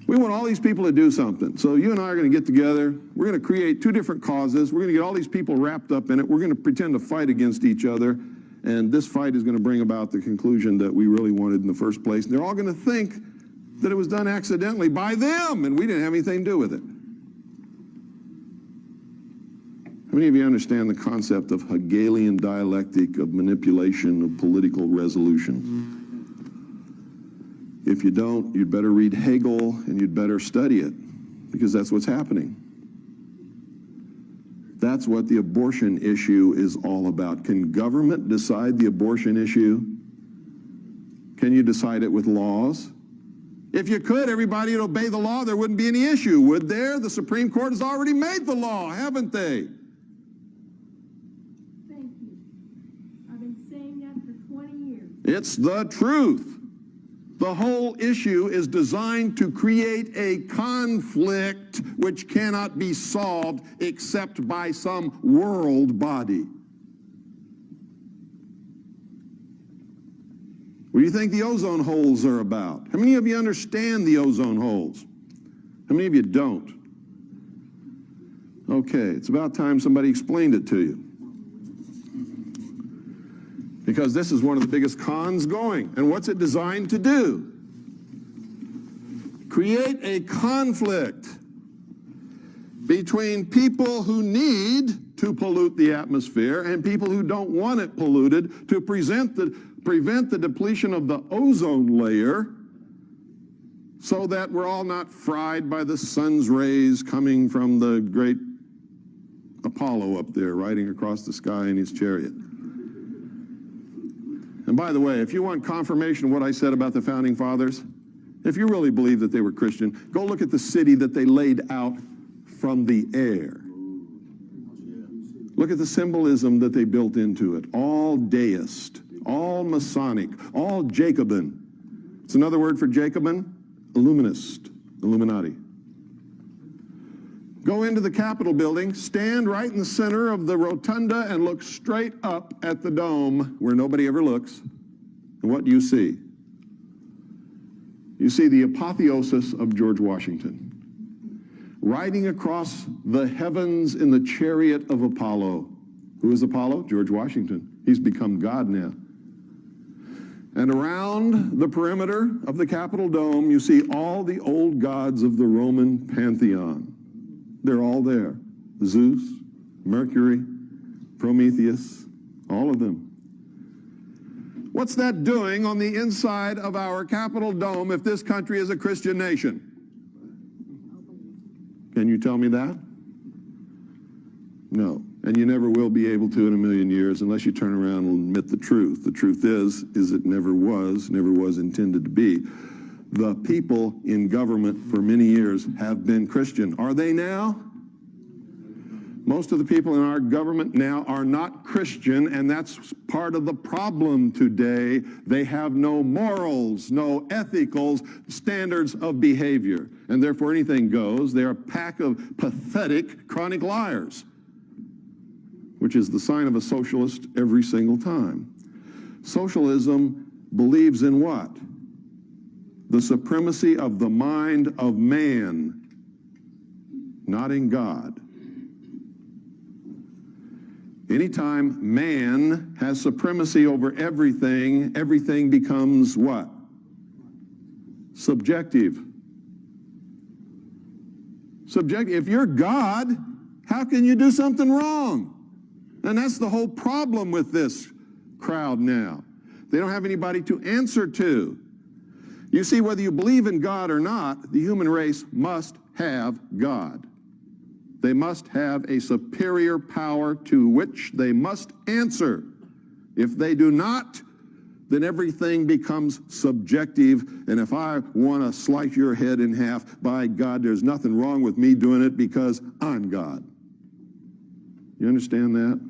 We want all these people to do something. So you and I are going to get together. We're going to create two different causes. We're going to get all these people wrapped up in it. We're going to pretend to fight against each other. And this fight is going to bring about the conclusion that we really wanted in the first place. And they're all going to think that it was done accidentally by them, and we didn't have anything to do with it. How many of you understand the concept of Hegelian dialectic, of manipulation, of political resolution? If you don't, you'd better read Hegel and you'd better study it, because that's what's happening. That's what the abortion issue is all about. Can government decide the abortion issue? Can you decide it with laws? If you could, everybody would obey the law. There wouldn't be any issue, would there? The Supreme Court has already made the law, haven't they? Thank you. I've been saying that for 20 years. It's the truth. The whole issue is designed to create a conflict which cannot be solved except by some world body. What do you think the ozone holes are about? How many of you understand the ozone holes? How many of you don't? Okay, it's about time somebody explained it to you. Because this is one of the biggest cons going. And what's it designed to do? Create a conflict between people who need to pollute the atmosphere and people who don't want it polluted to prevent the depletion of the ozone layer so that we're all not fried by the sun's rays coming from the great Apollo up there riding across the sky in his chariot. And by the way, if you want confirmation of what I said about the Founding Fathers, if you really believe that they were Christian, go look at the city that they laid out from the air. Look at the symbolism that they built into it. All deist, all Masonic, all Jacobin. It's another word for Jacobin, Illuminist, Illuminati. Go into the Capitol building, stand right in the center of the rotunda and look straight up at the dome where nobody ever looks. And what do you see? You see the apotheosis of George Washington, riding across the heavens in the chariot of Apollo. Who is Apollo? George Washington. He's become God now. And around the perimeter of the Capitol dome, you see all the old gods of the Roman pantheon. They're all there. Zeus, Mercury, Prometheus, all of them. What's that doing on the inside of our Capitol dome if this country is a Christian nation? Can you tell me that? No. And you never will be able to in a million years unless you turn around and admit the truth. The truth is it never was intended to be. The people in government for many years have been Christian. Are they now? Most of the people in our government now are not Christian, and that's part of the problem today. They have no morals, no ethical standards of behavior, and therefore anything goes. They're a pack of pathetic chronic liars, which is the sign of a socialist every single time. Socialism believes in what? The supremacy of the mind of man, not in God. Anytime man has supremacy over everything, everything becomes what? Subjective. Subjective. If you're God, how can you do something wrong? And that's the whole problem with this crowd now. They don't have anybody to answer to. You see, whether you believe in God or not, the human race must have God. They must have a superior power to which they must answer. If they do not, then everything becomes subjective. And if I want to slice your head in half, by God, there's nothing wrong with me doing it because I'm God. You understand that?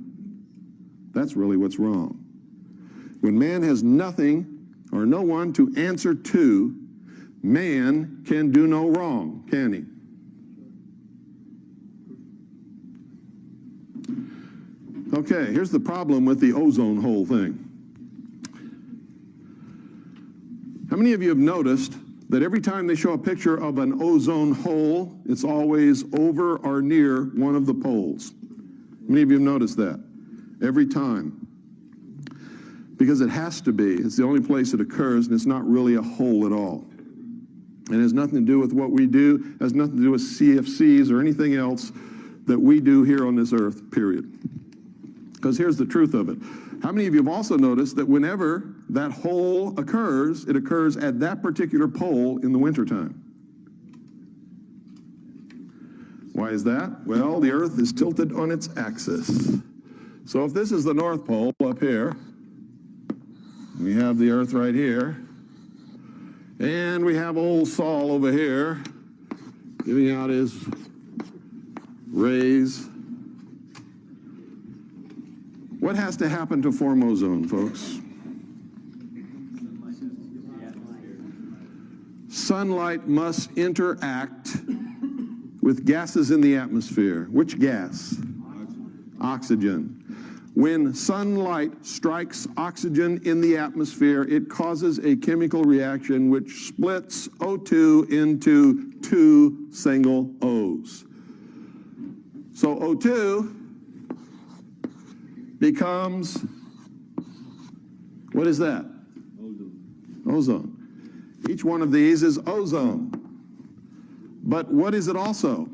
That's really what's wrong. When man has nothing or no one to answer to, man can do no wrong, can he? Okay, here's the problem with the ozone hole thing. How many of you have noticed that every time they show a picture of an ozone hole, it's always over or near one of the poles? How many of you have noticed that? Every time. Because it has to be. It's the only place it occurs, and it's not really a hole at all. And it has nothing to do with what we do, it has nothing to do with CFCs or anything else that we do here on this earth, period. Because here's the truth of it. How many of you have also noticed that whenever that hole occurs, it occurs at that particular pole in the wintertime? Why is that? Well, the earth is tilted on its axis. So if this is the North Pole up here, we have the earth right here, and we have old Sol over here giving out his rays. What has to happen to form ozone, folks? Sunlight must interact with gases in the atmosphere. Which gas? Oxygen. When sunlight strikes oxygen in the atmosphere, it causes a chemical reaction which splits O2 into two single O's. So O2 becomes, what is that? Ozone. Each one of these is ozone. But what is it also?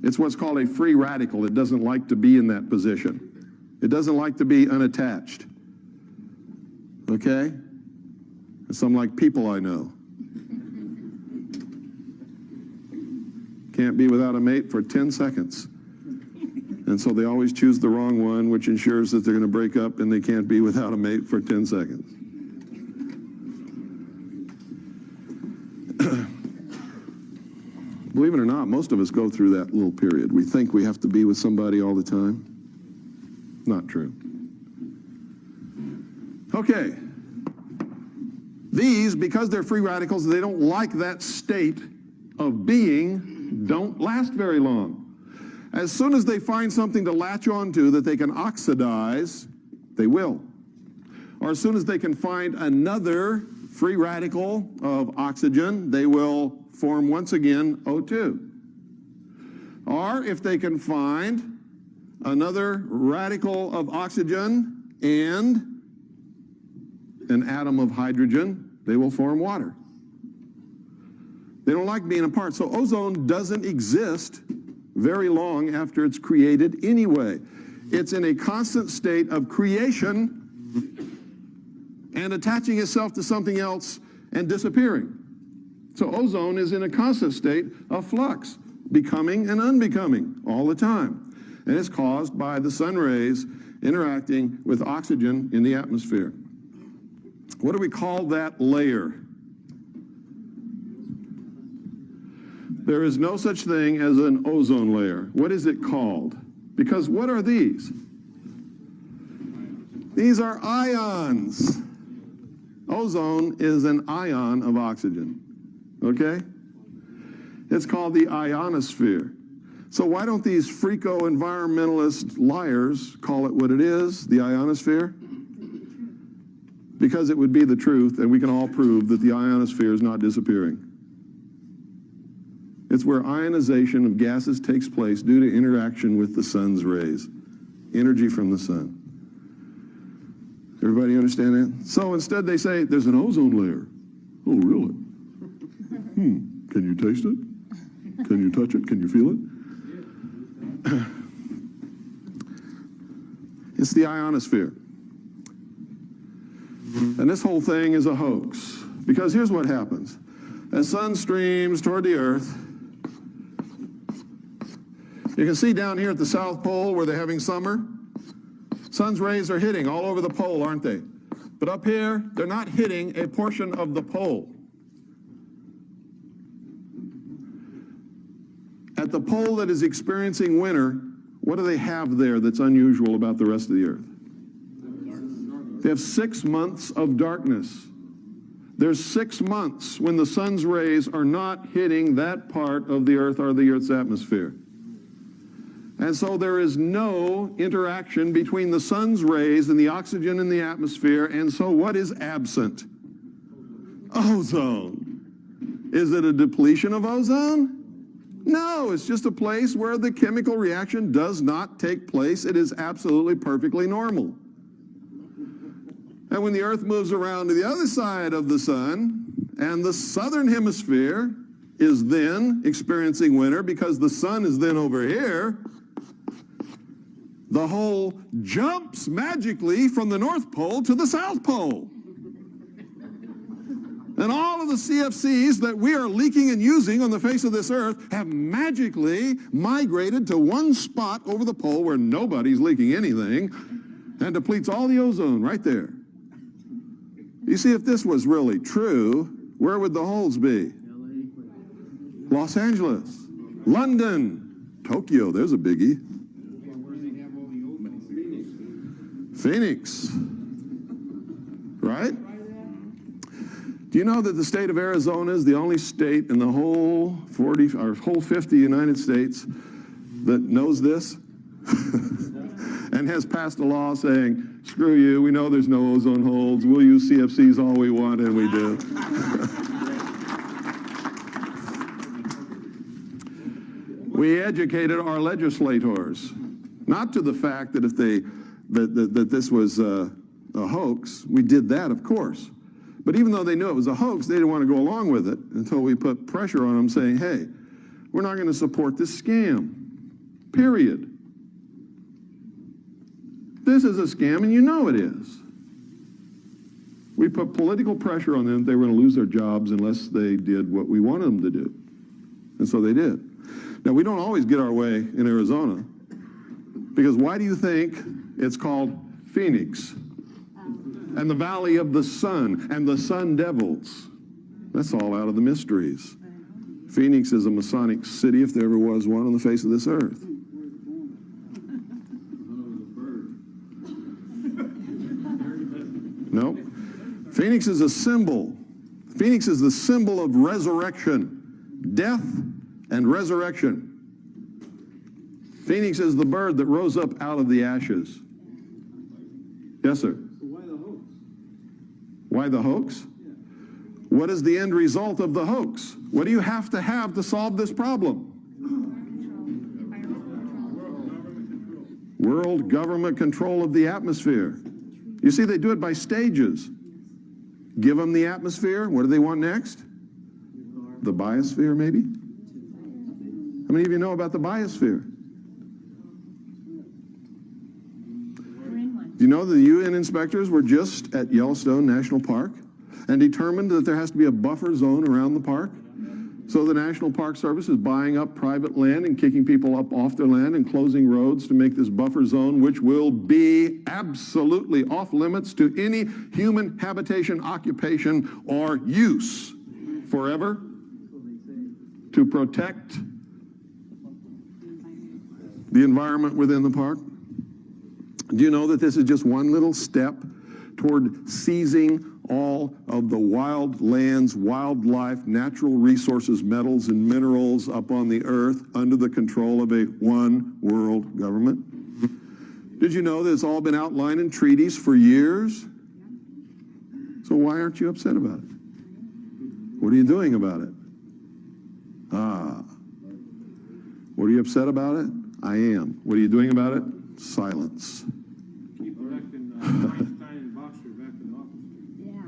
It's what's called a free radical. It doesn't like to be in that position. It doesn't like to be unattached. Okay? Some like people I know. Can't be without a mate for 10 seconds. And so they always choose the wrong one, which ensures that they're going to break up and they can't be without a mate for 10 seconds. Believe it or not, most of us go through that little period. We think we have to be with somebody all the time. Not true. Okay. These, because they're free radicals, they don't like that state of being, don't last very long. As soon as they find something to latch onto that they can oxidize, they will. Or as soon as they can find another free radical of oxygen, they will form once again O2. Or if they can find another radical of oxygen and an atom of hydrogen, they will form water. They don't like being apart. So ozone doesn't exist very long after it's created anyway. It's in a constant state of creation and attaching itself to something else and disappearing. So ozone is in a constant state of flux, becoming and unbecoming all the time. And it's caused by the sun rays interacting with oxygen in the atmosphere. What do we call that layer? There is no such thing as an ozone layer. What is it called? Because what are these? These are ions. Ozone is an ion of oxygen, okay? It's called the ionosphere. So why don't these freako environmentalist liars call it what it is, the ionosphere? Because it would be the truth, and we can all prove that the ionosphere is not disappearing. It's where ionization of gases takes place due to interaction with the sun's rays, energy from the sun. Everybody understand that? So instead they say, there's an ozone layer. Oh, really? Can you taste it? Can you touch it? Can you feel it? It's the ionosphere. And this whole thing is a hoax. Because here's what happens. As sun streams toward the Earth, you can see down here at the South Pole where they're having summer, sun's rays are hitting all over the pole, aren't they? But up here, they're not hitting a portion of the pole. At the pole that is experiencing winter, what do they have there that's unusual about the rest of the Earth? They have 6 months of darkness. There's 6 months when the sun's rays are not hitting that part of the Earth or the Earth's atmosphere. And so there is no interaction between the sun's rays and the oxygen in the atmosphere, and so what is absent? Ozone. Is it a depletion of ozone? No, it's just a place where the chemical reaction does not take place. It is absolutely perfectly normal. And when the Earth moves around to the other side of the sun, and the southern hemisphere is then experiencing winter because the sun is then over here, the hole jumps magically from the North Pole to the South Pole. And all of the CFCs that we are leaking and using on the face of this Earth have magically migrated to one spot over the pole where nobody's leaking anything and depletes all the ozone right there. You see, if this was really true, where would the holes be? Los Angeles, London, Tokyo, there's a biggie. Phoenix, right? Do you know that the state of Arizona is the only state in the whole 50 United States that knows this and has passed a law saying, screw you, we know there's no ozone holes, we'll use CFCs all we want, and we do. We educated our legislators, not to the fact that if that this was a hoax. We did that, of course. But even though they knew it was a hoax, they didn't want to go along with it until we put pressure on them saying, hey, we're not going to support this scam, period. This is a scam, and you know it is. We put political pressure on them. They were going to lose their jobs unless they did what we wanted them to do. And so they did. Now, we don't always get our way in Arizona, because why do you think it's called Phoenix? And the Valley of the Sun, and the Sun Devils. That's all out of the mysteries. Phoenix is a Masonic city, if there ever was one, on the face of this earth. No. Phoenix is a symbol. Phoenix is the symbol of resurrection, death and resurrection. Phoenix is the bird that rose up out of the ashes. Yes, sir. Why the hoax? What is the end result of the hoax? What do you have to solve this problem? World government control of the atmosphere. You see, they do it by stages. Give them the atmosphere. What do they want next? The biosphere, maybe? How many of you know about the biosphere? Do you know the UN inspectors were just at Yellowstone National Park and determined that there has to be a buffer zone around the park So the National Park Service is buying up private land and kicking people up off their land and closing roads to make this buffer zone, which will be absolutely off limits to any human habitation, occupation, or use forever, to protect the environment within the park. Do you know that this is just one little step toward seizing all of the wild lands, wildlife, natural resources, metals, and minerals up on the earth under the control of a one world government? Did you know that it's all been outlined in treaties for years? So why aren't you upset about it? What are you doing about it? What are you upset about it? I am. What are you doing about it? Silence. Keep electing Einstein and Boxer back in office. Yeah.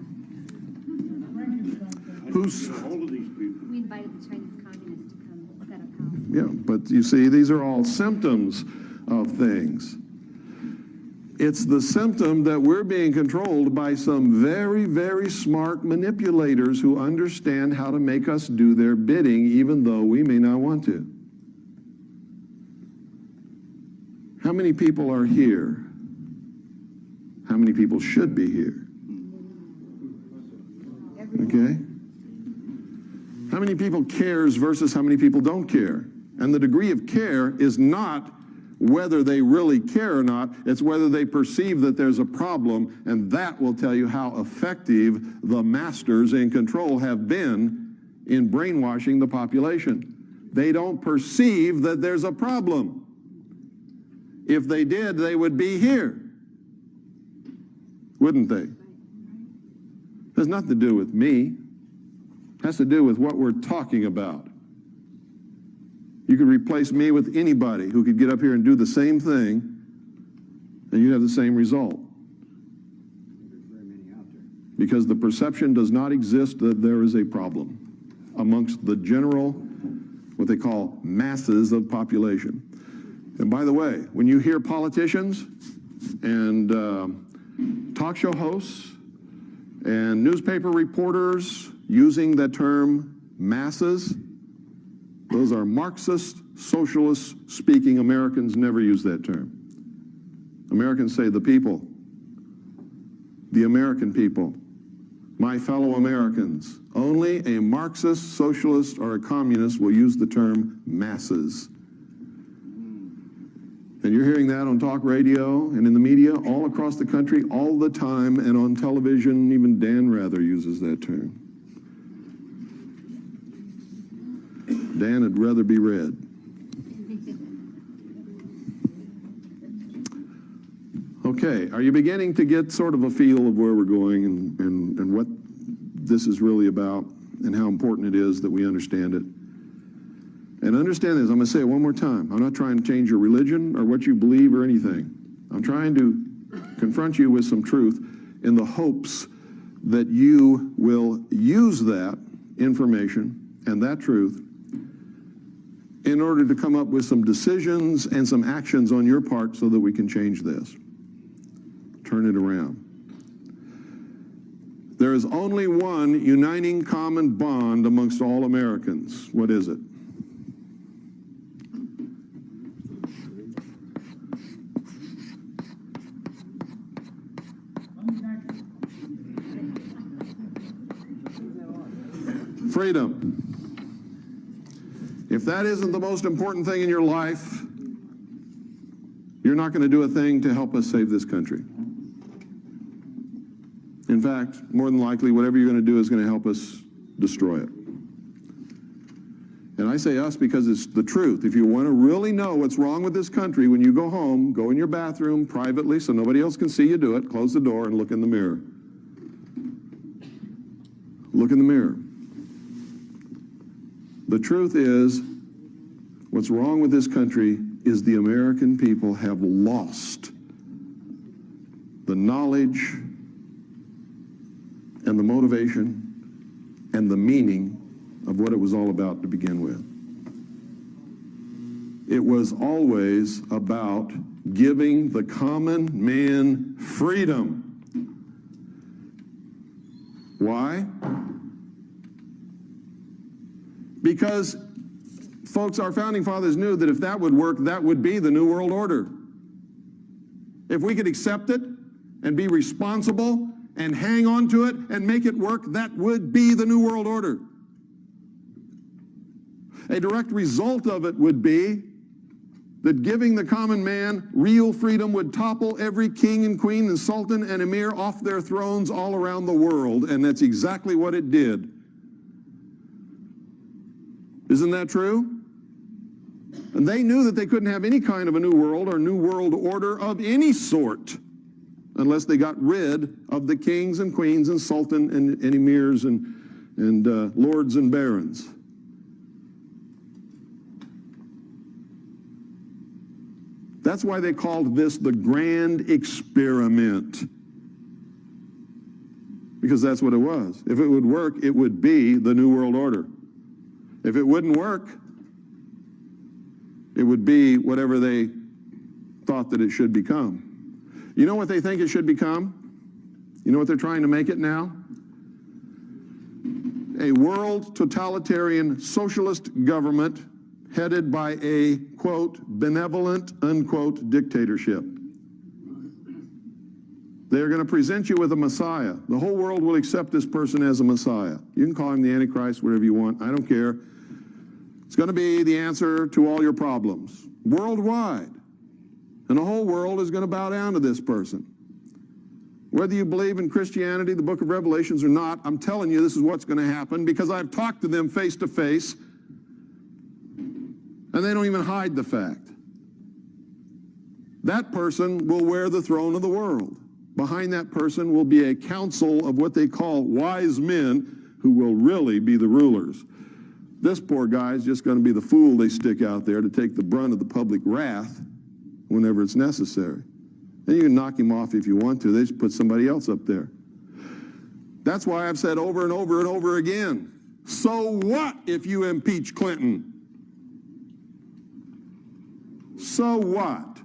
Who's... Hold of these people. We invited the Chinese communists to come set up house. Yeah, but you see, these are all symptoms of things. It's the symptom that we're being controlled by some very, very smart manipulators who understand how to make us do their bidding, even though we may not want to. How many people are here? How many people should be here? Okay? How many people cares versus how many people don't care? And the degree of care is not whether they really care or not, it's whether they perceive that there's a problem, and that will tell you how effective the masters in control have been in brainwashing the population. They don't perceive that there's a problem. If they did, they would be here, wouldn't they? It has nothing to do with me. It has to do with what we're talking about. You could replace me with anybody who could get up here and do the same thing, and you'd have the same result. Because the perception does not exist that there is a problem amongst the general, what they call masses of population. And by the way, when you hear politicians and talk show hosts and newspaper reporters using the term masses, those are Marxist, socialist speaking Americans. Never use that term. Americans say the people, the American people, my fellow Americans. Only a Marxist, socialist, or a communist will use the term masses. And you're hearing that on talk radio and in the media all across the country all the time, and on television, even Dan Rather uses that term. Dan would rather be read. Okay, are you beginning to get sort of a feel of where we're going and what this is really about and how important it is that we understand it? And understand this, I'm going to say it one more time. I'm not trying to change your religion or what you believe or anything. I'm trying to confront you with some truth in the hopes that you will use that information and that truth in order to come up with some decisions and some actions on your part so that we can change this. Turn it around. There is only one uniting common bond amongst all Americans. What is it? Freedom. If that isn't the most important thing in your life, you're not going to do a thing to help us save this country. In fact, more than likely, whatever you're going to do is going to help us destroy it. And I say us because it's the truth. If you want to really know what's wrong with this country, when you go home, go in your bathroom privately so nobody else can see you do it, close the door and look in the mirror. Look in the mirror. The truth is, what's wrong with this country is the American people have lost the knowledge and the motivation and the meaning of what it was all about to begin with. It was always about giving the common man freedom. Why? Because, folks, our founding fathers knew that if that would work, that would be the New World Order. If we could accept it and be responsible and hang on to it and make it work, that would be the New World Order. A direct result of it would be that giving the common man real freedom would topple every king and queen and sultan and emir off their thrones all around the world, and that's exactly what it did. Isn't that true? And they knew that they couldn't have any kind of a new world or new world order of any sort unless they got rid of the kings and queens and sultan and emirs and lords and barons. That's why they called this the grand experiment. Because that's what it was. If it would work, it would be the New World Order. If it wouldn't work, it would be whatever they thought that it should become. You know what they think it should become? You know what they're trying to make it now? A world totalitarian socialist government headed by a, quote, benevolent, unquote, dictatorship. They're going to present you with a Messiah. The whole world will accept this person as a Messiah. You can call him the Antichrist, whatever you want. I don't care. It's going to be the answer to all your problems, worldwide. And the whole world is going to bow down to this person. Whether you believe in Christianity, the book of Revelations, or not, I'm telling you this is what's going to happen because I've talked to them face to face. And they don't even hide the fact. That person will wear the throne of the world. Behind that person will be a council of what they call wise men who will really be the rulers. This poor guy is just going to be the fool they stick out there to take the brunt of the public wrath whenever it's necessary. Then you can knock him off if you want to. They just put somebody else up there. That's why I've said over and over and over again, so what if you impeach Clinton? So what?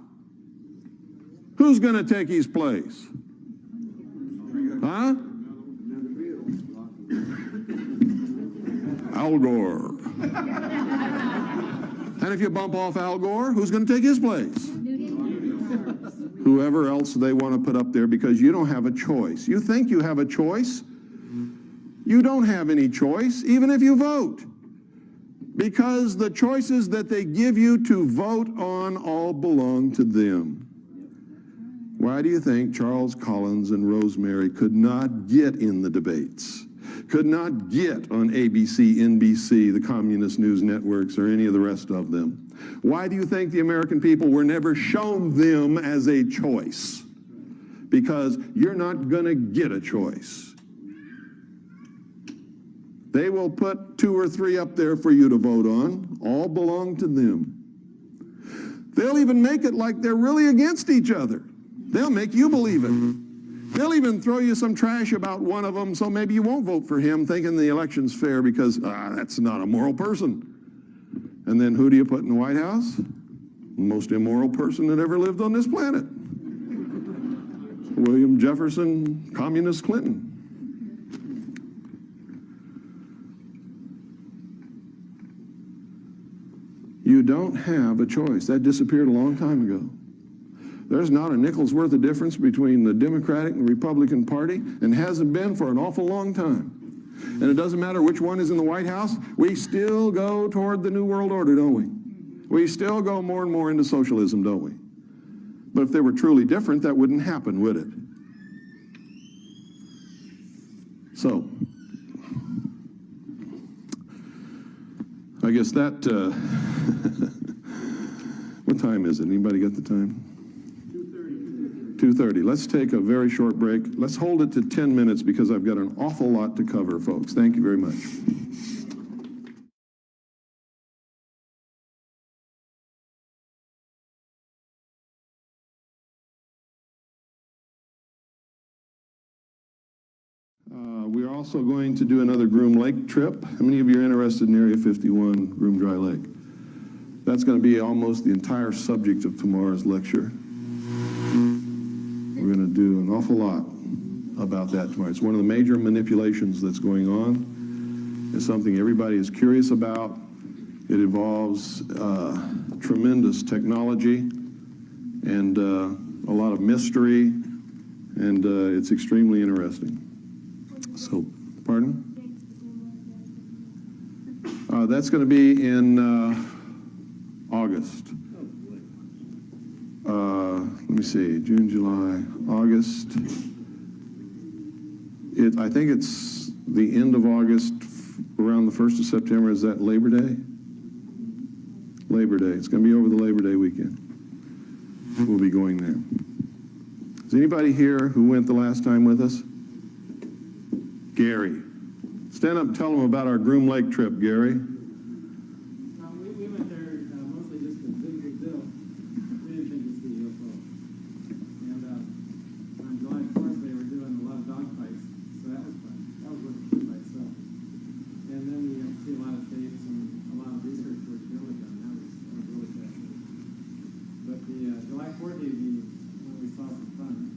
Who's going to take his place? Huh? Al Gore. And if you bump off Al Gore, who's going to take his place? Whoever else they want to put up there, because you don't have a choice. You think you have a choice? You don't have any choice, even if you vote. Because the choices that they give you to vote on all belong to them. Why do you think Charles Collins and Rosemary could not get in the debates? Could not get on ABC, NBC, the communist news networks, or any of the rest of them? Why do you think the American people were never shown them as a choice? Because you're not going to get a choice. They will put 2 or 3 up there for you to vote on. All belong to them. They'll even make it like they're really against each other. They'll make you believe it. They'll even throw you some trash about one of them, so maybe you won't vote for him thinking the election's fair because that's not a moral person. And then who do you put in the White House? The most immoral person that ever lived on this planet. William Jefferson, Communist Clinton. You don't have a choice. That disappeared a long time ago. There's not a nickel's worth of difference between the Democratic and Republican Party, and hasn't been for an awful long time. And it doesn't matter which one is in the White House, we still go toward the New World Order, don't we? We still go more and more into socialism, don't we? But if they were truly different, that wouldn't happen, would it? So, I guess that, what time is it? Anybody got the time? 2:30. Let's take a very short break. Let's hold it to 10 minutes because I've got an awful lot to cover, folks. Thank you very much. We're also going to do another Groom Lake trip. How many of you are interested in Area 51, Groom Dry Lake? That's going to be almost the entire subject of tomorrow's lecture. We're going to do an awful lot about that tomorrow. It's one of the major manipulations that's going on, is something everybody is curious about. It involves tremendous technology and a lot of mystery, and it's extremely interesting. So, pardon? That's going to be in August. Let me see, June, July, August. I think it's the end of August, around the 1st of September. Is that Labor Day? Labor Day. It's going to be over the Labor Day weekend. We'll be going there. Is anybody here who went the last time with us? Gary. Stand up and tell them about our Groom Lake trip, Gary. We went there mostly just to visit Bill. We didn't think to see UFO. And on July 4th, they were doing a lot of dog fights, so that was fun. That was really fun by itself. And then we got to see a lot of tapes and a lot of research work Bill had done. That was really fascinating. But the July 4th evening, when we saw some fun,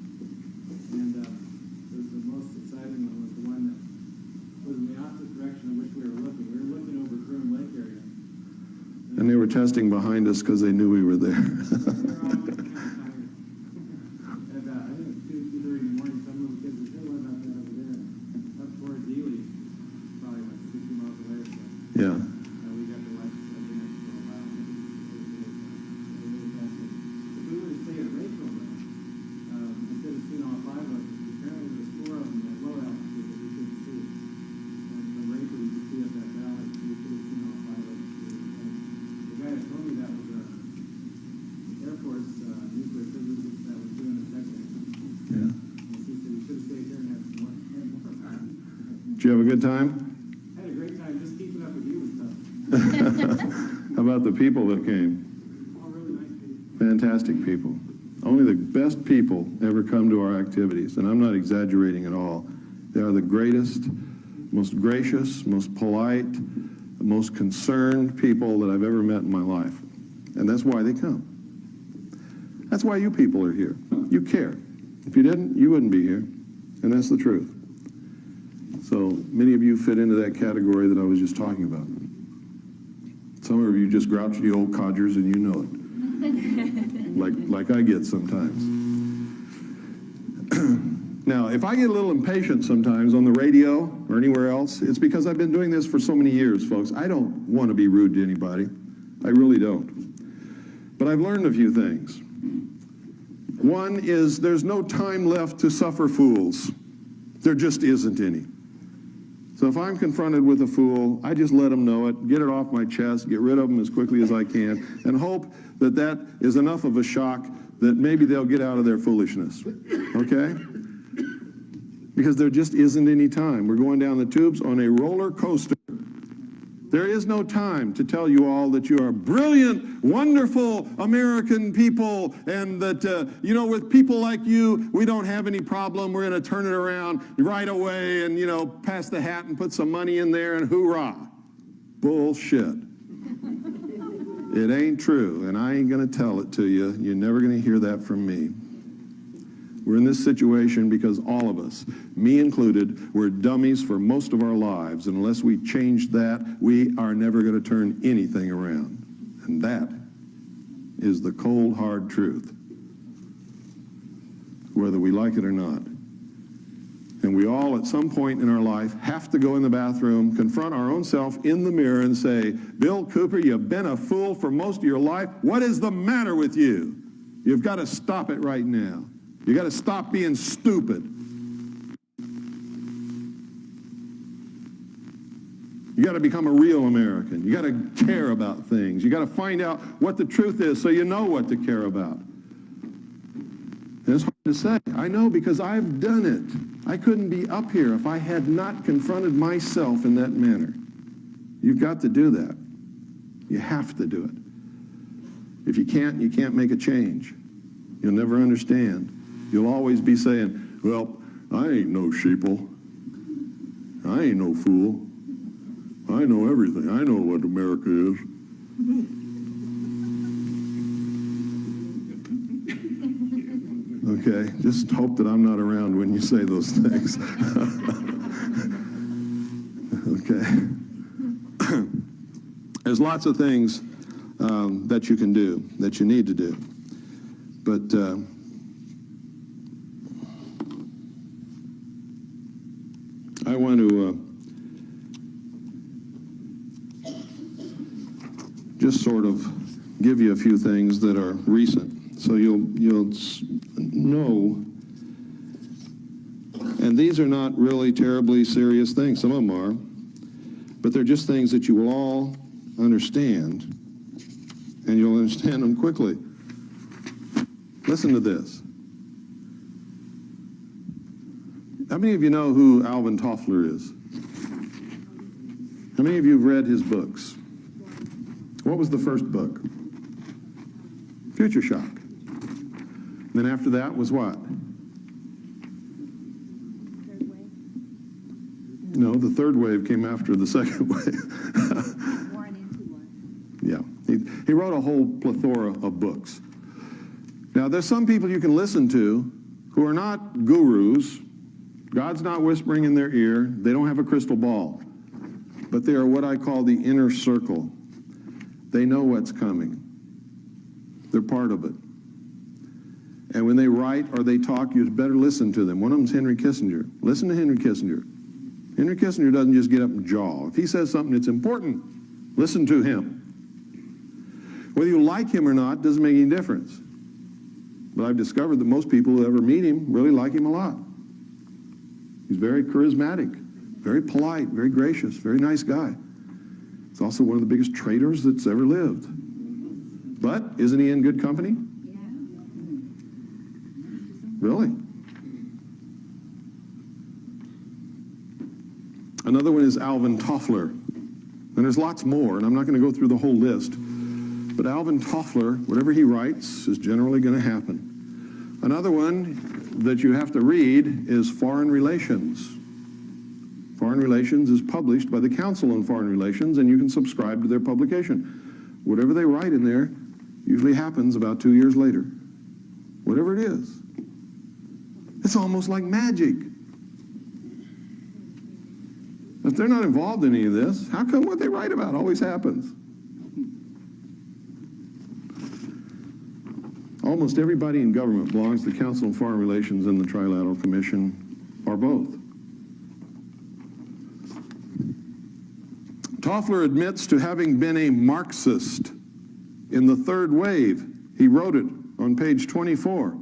and the most exciting one was the one that was in the opposite direction in which we were looking. We were looking over Groom Lake area. And they were testing behind us because they knew we were there. We were all kind of tired. And I think it was 2:30 in the morning. Some little kids were saying, what about that over there? Up toward Dealey, probably like 60 miles away or so. Yeah. We got to watch the next for a while. It was really fascinating. If we would have stayed at Rachel, though, we could have seen all 5 of us. Apparently there's 4 of them at low altitude that we couldn't see. And from Rachel, you could see up that valley. We could have seen all 5 of them. And the guy that told me that was Air Force nuclear physicist that was doing the technique. Yeah. And he said we should have stayed here and had some more. Did you have a good time? I had a great time. Just keeping up with you was tough. How about the people that came? All really nice people. Fantastic people. Only the best people ever come to our activities, and I'm not exaggerating at all. They are the greatest, most gracious, most polite, most concerned people that I've ever met in my life. And that's why they come. That's why you people are here. You care. If you didn't, you wouldn't be here. And that's the truth. So many of you fit into that category that I was just talking about. Some of you just grouchy old codgers and you know it. like I get sometimes. Now, if I get a little impatient sometimes on the radio or anywhere else, it's because I've been doing this for so many years, folks. I don't want to be rude to anybody. I really don't. But I've learned a few things. One is there's no time left to suffer fools. There just isn't any. So if I'm confronted with a fool, I just let them know it, get it off my chest, get rid of them as quickly as I can, and hope that that is enough of a shock that maybe they'll get out of their foolishness, okay? Because there just isn't any time. We're going down the tubes on a roller coaster. There is no time to tell you all that you are brilliant, wonderful American people, and that, you know, with people like you, we don't have any problem. We're going to turn it around right away and, you know, pass the hat and put some money in there and hoorah. Bullshit. It ain't true, and I ain't going to tell it to you. You're never going to hear that from me. We're in this situation because all of us, me included, we're dummies for most of our lives. And unless we change that, we are never going to turn anything around. And that is the cold, hard truth, whether we like it or not. And we all, at some point in our life, have to go in the bathroom, confront our own self in the mirror and say, Bill Cooper, you've been a fool for most of your life. What is the matter with you? You've got to stop it right now. You got to stop being stupid. You got to become a real American. You got to care about things. You got to find out what the truth is so you know what to care about. And it's hard to say. I know because I've done it. I couldn't be up here if I had not confronted myself in that manner. You've got to do that. You have to do it. If you can't make a change. You'll never understand. You'll always be saying, well, I ain't no sheeple. I ain't no fool. I know everything. I know what America is. Okay, just hope that I'm not around when you say those things. Okay. There's lots of things that you can do, that you need to do. But I want to just sort of give you a few things that are recent, so you'll know. And these are not really terribly serious things. Some of them are, but they're just things that you will all understand, and you'll understand them quickly. Listen to this. How many of you know who Alvin Toffler is? How many of you have read his books? What was the first book? Future Shock. Then after that was what? Third wave. No, the third wave came after the second wave. One into one. Yeah, he wrote a whole plethora of books. Now, there's some people you can listen to who are not gurus. God's not whispering in their ear. They don't have a crystal ball. But they are what I call the inner circle. They know what's coming. They're part of it. And when they write or they talk, you'd better listen to them. One of them's Henry Kissinger. Listen to Henry Kissinger. Henry Kissinger doesn't just get up and jaw. If he says something that's important, listen to him. Whether you like him or not doesn't make any difference. But I've discovered that most people who ever meet him really like him a lot. He's very charismatic, very polite, very gracious, very nice guy. He's also one of the biggest traitors that's ever lived. But isn't he in good company? Yeah. Really? Another one is Alvin Toffler. And there's lots more, and I'm not going to go through the whole list. But Alvin Toffler, whatever he writes, is generally going to happen. Another one that you have to read is Foreign Relations. Foreign Relations is published by the Council on Foreign Relations, and you can subscribe to their publication. Whatever they write in there usually happens about 2 years later. Whatever it is. It's almost like magic. If they're not involved in any of this, how come what they write about always happens? Almost everybody in government belongs to the Council on Foreign Relations and the Trilateral Commission, or both. Toffler admits to having been a Marxist in the third wave. He wrote it on page 24.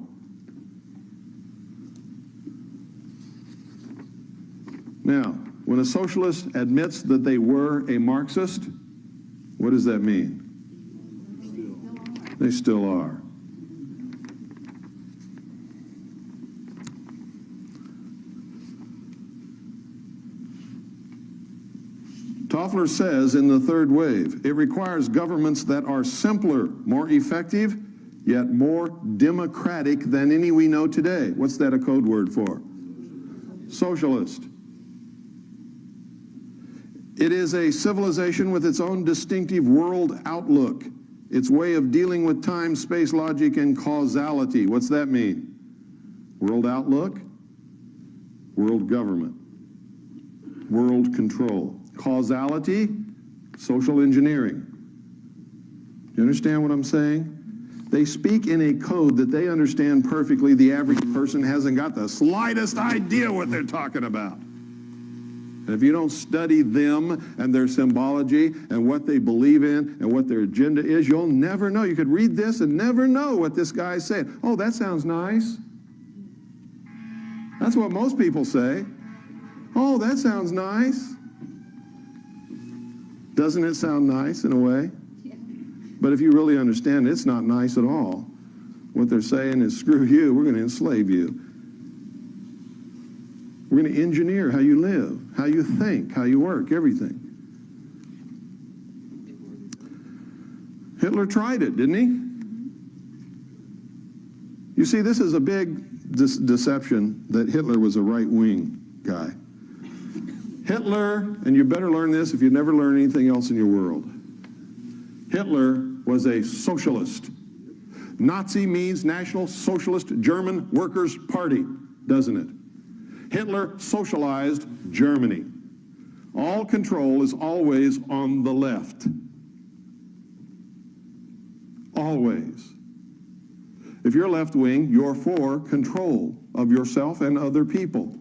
Now, when a socialist admits that they were a Marxist, what does that mean? They still are. Toffler says in the third wave, it requires governments that are simpler, more effective, yet more democratic than any we know today. What's that a code word for? Socialist. It is a civilization with its own distinctive world outlook, its way of dealing with time, space, logic, and causality. What's that mean? World outlook, world government, world control. Causality, social engineering. Do you understand what I'm saying? They speak in a code that they understand perfectly. The average person hasn't got the slightest idea what they're talking about. And if you don't study them and their symbology and what they believe in and what their agenda is, you'll never know. You could read this and never know what this guy's saying. Oh, that sounds nice. That's what most people say. Oh, that sounds nice. Doesn't it sound nice in a way? Yeah. But if you really understand it, it's not nice at all. What they're saying is, screw you, we're going to enslave you. We're going to engineer how you live, how you think, how you work, everything. Hitler tried it, didn't he? You see, this is a big deception that Hitler was a right-wing guy. Hitler, and you better learn this if you never learn anything else in your world. Hitler was a socialist. Nazi means National Socialist German Workers' Party, doesn't it? Hitler socialized Germany. All control is always on the left. always. If you're left wing, you're for control of yourself and other people.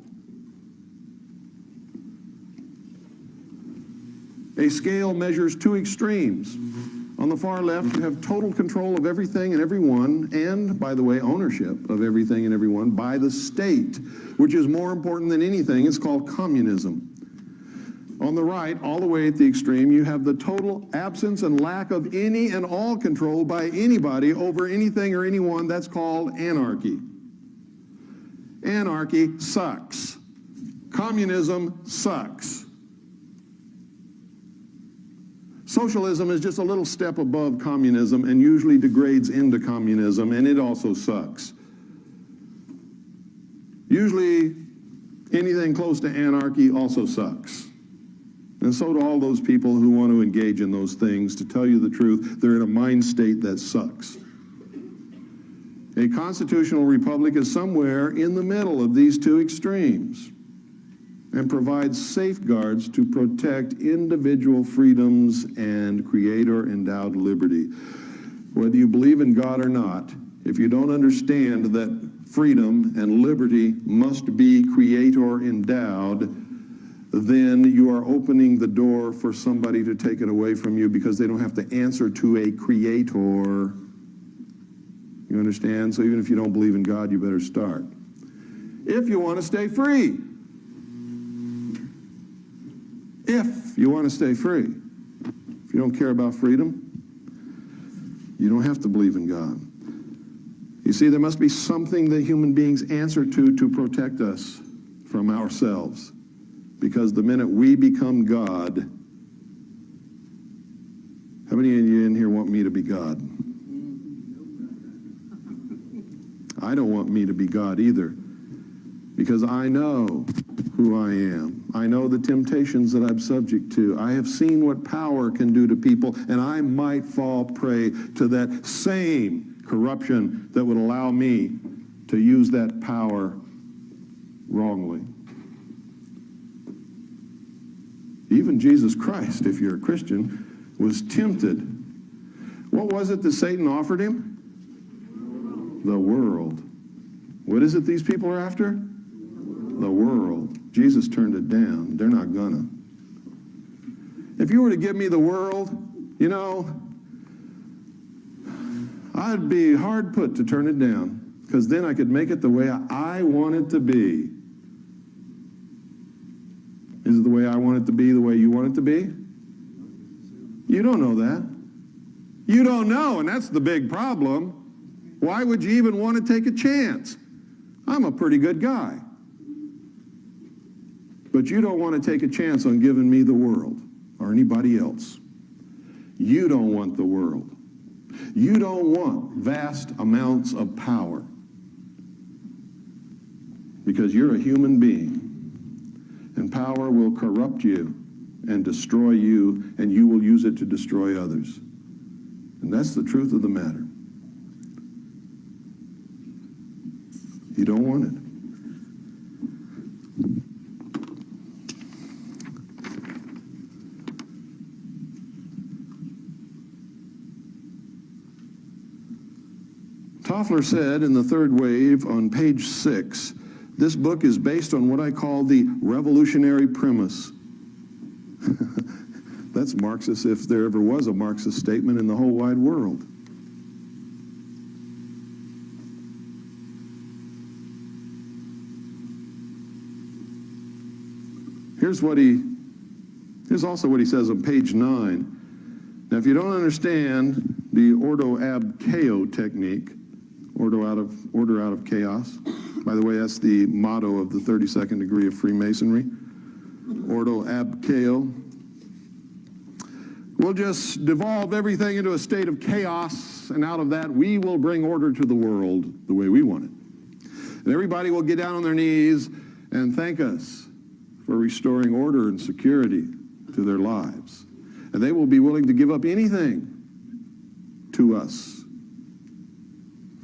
A scale measures two extremes. On the far left, you have total control of everything and everyone, and, by the way, ownership of everything and everyone by the state, which is more important than anything. It's called communism. On the right, all the way at the extreme, you have the total absence and lack of any and all control by anybody over anything or anyone. That's called anarchy. Anarchy sucks. Communism sucks. Socialism is just a little step above communism and usually degrades into communism, and it also sucks. Usually, anything close to anarchy also sucks. And so do all those people who want to engage in those things. To tell you the truth, they're in a mind state that sucks. A constitutional republic is somewhere in the middle of these two extremes and provides safeguards to protect individual freedoms and creator-endowed liberty. Whether you believe in God or not, if you don't understand that freedom and liberty must be creator-endowed, then you are opening the door for somebody to take it away from you because they don't have to answer to a creator. You understand? So even if you don't believe in God, you better start. If you want to stay free. If you want to stay free. If you don't care about freedom, you don't have to believe in God. You see, there must be something that human beings answer to protect us from ourselves. Because the minute we become God, how many of you in here want me to be God? I don't want me to be God either. Because I know who I am. I know the temptations that I'm subject to. I have seen what power can do to people, and I might fall prey to that same corruption that would allow me to use that power wrongly. Even Jesus Christ, if you're a Christian, was tempted. What was it that Satan offered him? The world. What is it these people are after? The world. Jesus turned it down. They're not gonna. If you were to give me the world, you know, I'd be hard put to turn it down, because then I could make it the way I want it to be. Is it the way I want it to be, the way you want it to be? You don't know that. You don't know, and that's the big problem. Why would you even want to take a chance? I'm a pretty good guy. But you don't want to take a chance on giving me the world or anybody else. You don't want the world. You don't want vast amounts of power because you're a human being. And power will corrupt you and destroy you, and you will use it to destroy others. And that's the truth of the matter. You don't want it. Toffler said in The Third Wave on page 6, this book is based on what I call the revolutionary premise. That's Marxist if there ever was a Marxist statement in the whole wide world. Here's also what he says on page 9. Now, if you don't understand the ordo ab chao technique, order out of chaos. By the way, that's the motto of the 32nd degree of Freemasonry. Ordo ab chao. We'll just devolve everything into a state of chaos, and out of that we will bring order to the world the way we want it. And everybody will get down on their knees and thank us for restoring order and security to their lives. And they will be willing to give up anything to us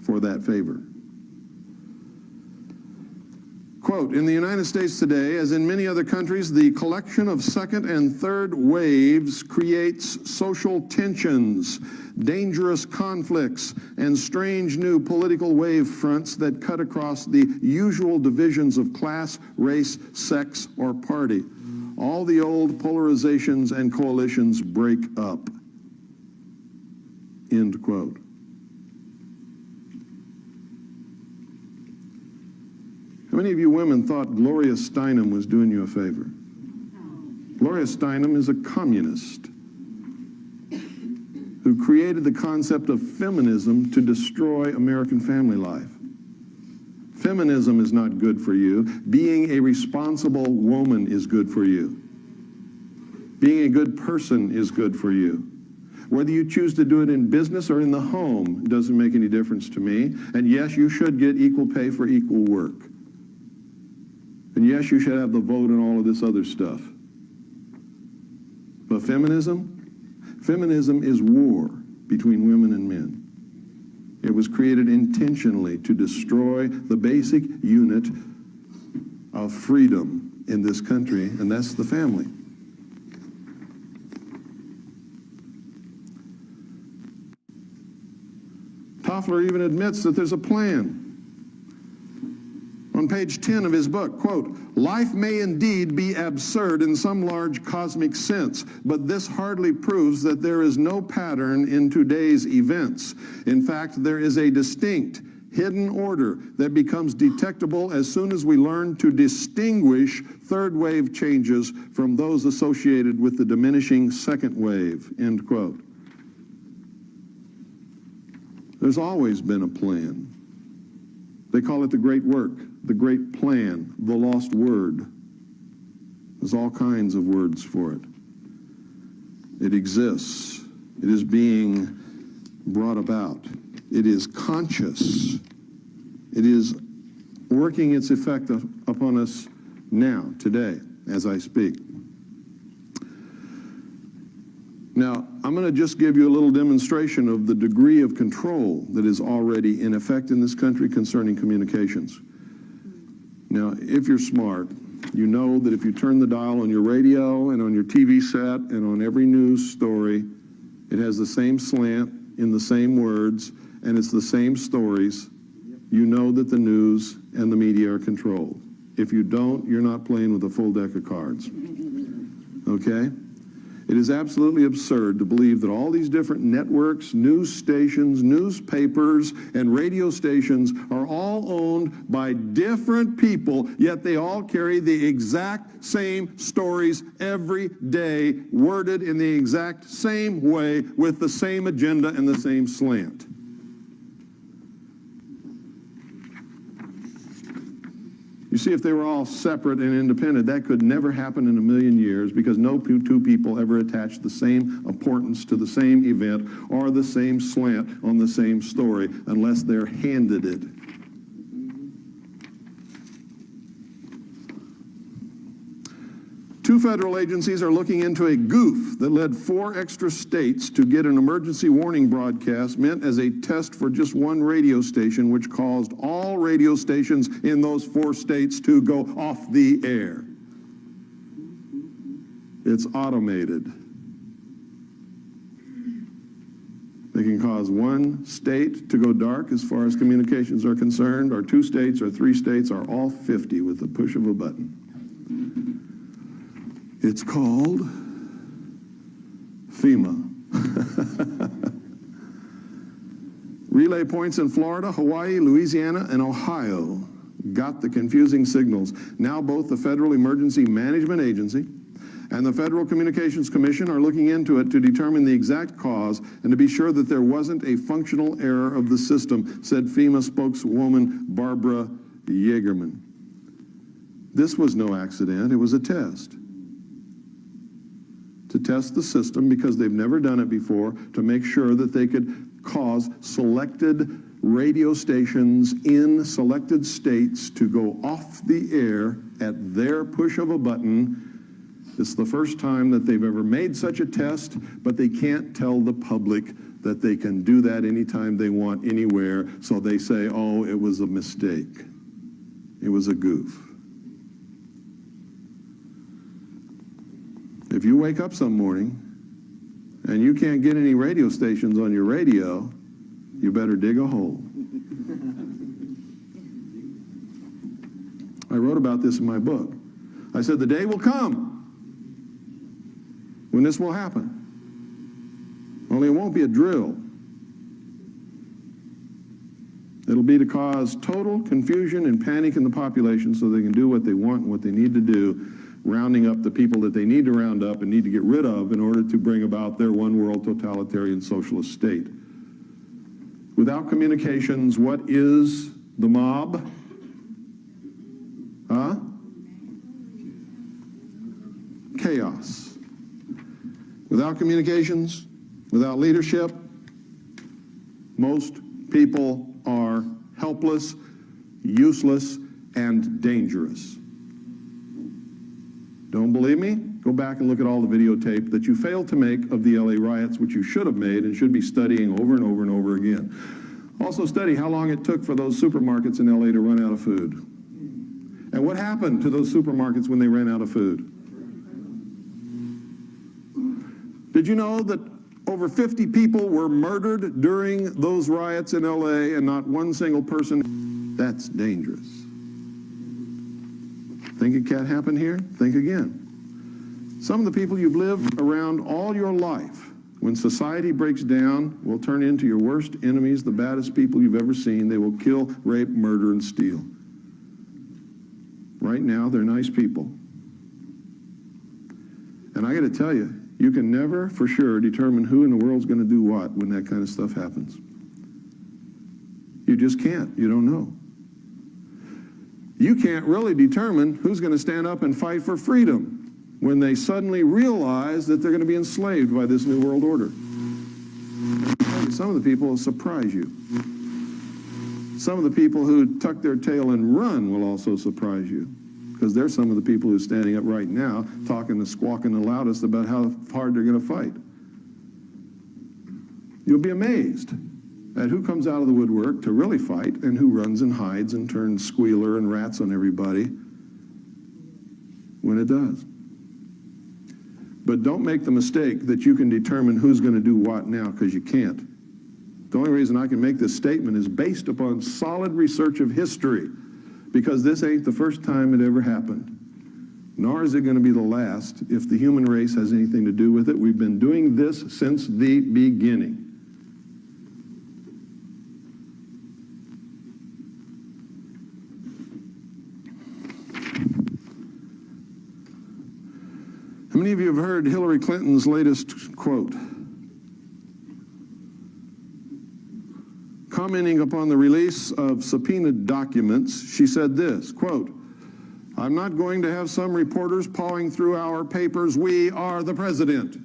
for that favor. Quote, in the United States today, as in many other countries, the collection of second and third waves creates social tensions, dangerous conflicts, and strange new political wave fronts that cut across the usual divisions of class, race, sex, or party. All the old polarizations and coalitions break up. End quote. How many of you women thought Gloria Steinem was doing you a favor? Gloria Steinem is a communist who created the concept of feminism to destroy American family life. Feminism is not good for you. Being a responsible woman is good for you. Being a good person is good for you. Whether you choose to do it in business or in the home doesn't make any difference to me. And yes, you should get equal pay for equal work. And yes, you should have the vote and all of this other stuff. But feminism is war between women and men. It was created intentionally to destroy the basic unit of freedom in this country, and that's the family. Toffler even admits that there's a plan. On page 10 of his book, quote, life may indeed be absurd in some large cosmic sense, but this hardly proves that there is no pattern in today's events. In fact, there is a distinct, hidden order that becomes detectable as soon as we learn to distinguish third wave changes from those associated with the diminishing second wave, end quote. There's always been a plan. They call it the great work, the great plan, the lost word. There's all kinds of words for it. It exists. It is being brought about. It is conscious. It is working its effect upon us now, today, as I speak. Now, I'm going to just give you a little demonstration of the degree of control that is already in effect in this country concerning communications. Now, if you're smart, you know that if you turn the dial on your radio and on your TV set and on every news story, it has the same slant in the same words, and it's the same stories. You know that the news and the media are controlled. If you don't, you're not playing with a full deck of cards. Okay? It is absolutely absurd to believe that all these different networks, news stations, newspapers, and radio stations are all owned by different people, yet they all carry the exact same stories every day, worded in the exact same way, with the same agenda and the same slant. You see, if they were all separate and independent, that could never happen in a million years, because no two people ever attach the same importance to the same event or the same slant on the same story unless they're handed it. Two federal agencies are looking into a goof that led 4 extra states to get an emergency warning broadcast meant as a test for just one radio station, which caused all radio stations in those 4 states to go off the air. It's automated. They can cause one state to go dark as far as communications are concerned, or 2 states or 3 states, or all 50 with the push of a button. It's called FEMA. Relay points in Florida, Hawaii, Louisiana, and Ohio got the confusing signals. Now both the Federal Emergency Management Agency and the Federal Communications Commission are looking into it to determine the exact cause and to be sure that there wasn't a functional error of the system, said FEMA spokeswoman Barbara Yeagerman. This was no accident, it was a test. To test the system, because they've never done it before, to make sure that they could cause selected radio stations in selected states to go off the air at their push of a button. It's the first time that they've ever made such a test, but they can't tell the public that they can do that anytime they want, anywhere, so they say, oh, it was a mistake. It was a goof. if you wake up some morning and you can't get any radio stations on your radio, you better dig a hole. I wrote about this in my book. I said the day will come when this will happen. Only it won't be a drill. It'll be to cause total confusion and panic in the population so they can do what they want and what they need to do, rounding up the people that they need to round up and need to get rid of in order to bring about their one world totalitarian socialist state. Without communications, what is the mob? Huh? Chaos. Without communications, without leadership, most people are helpless, useless, and dangerous. Don't believe me? Go back and look at all the videotape that you failed to make of the LA riots, which you should have made and should be studying over and over and over again. Also study how long it took for those supermarkets in LA to run out of food. And what happened to those supermarkets when they ran out of food? Did you know that over 50 people were murdered during those riots in LA and not one single person? That's dangerous. Think it can't happen here? Think again. Some of the people you've lived around all your life, when society breaks down, will turn into your worst enemies, the baddest people you've ever seen. They will kill, rape, murder, and steal. Right now, they're nice people. And I got to tell you, you can never for sure determine who in the world's going to do what when that kind of stuff happens. You just can't. You don't know. You can't really determine who's going to stand up and fight for freedom when they suddenly realize that they're going to be enslaved by this new world order. Some of the people will surprise you. Some of the people who tuck their tail and run will also surprise you, because they're some of the people who are standing up right now talking and squawking the loudest about how hard they're going to fight. You'll be amazed at who comes out of the woodwork to really fight and who runs and hides and turns squealer and rats on everybody when it does. But don't make the mistake that you can determine who's going to do what now, because you can't. The only reason I can make this statement is based upon solid research of history, because this ain't the first time it ever happened, nor is it going to be the last if the human race has anything to do with it. We've been doing this since the beginning. How many of you have heard Hillary Clinton's latest quote? Commenting upon the release of subpoenaed documents, she said this, quote, "I'm not going to have some reporters pawing through our papers. We are the president."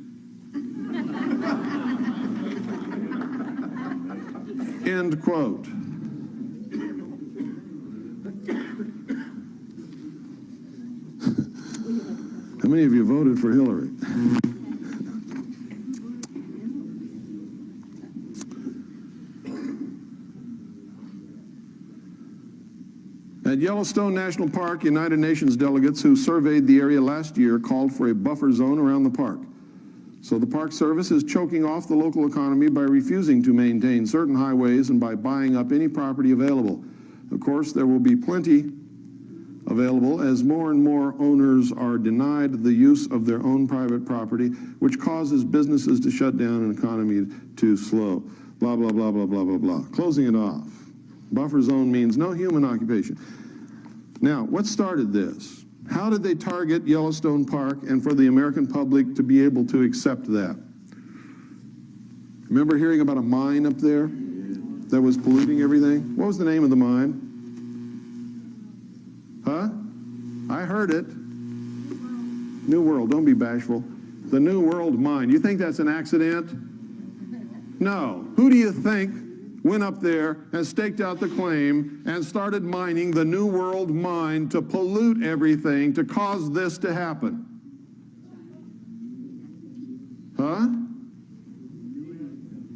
End quote. How many of you voted for Hillary? At Yellowstone National Park, United Nations delegates who surveyed the area last year called for a buffer zone around the park. So the Park Service is choking off the local economy by refusing to maintain certain highways and by buying up any property available. Of course, there will be plenty available as more and more owners are denied the use of their own private property, which causes businesses to shut down and economy to slow. Blah, blah, blah, blah, blah, blah, blah. Closing it off. Buffer zone means no human occupation. Now, what started this? How did they target Yellowstone Park and for the American public to be able to accept that? Remember hearing about a mine up there that was polluting everything? What was the name of the mine? Huh? I heard it. New World. Don't be bashful. The New World mine. You think that's an accident? No. Who do you think went up there and staked out the claim and started mining the New World mine to pollute everything, to cause this to happen? Huh?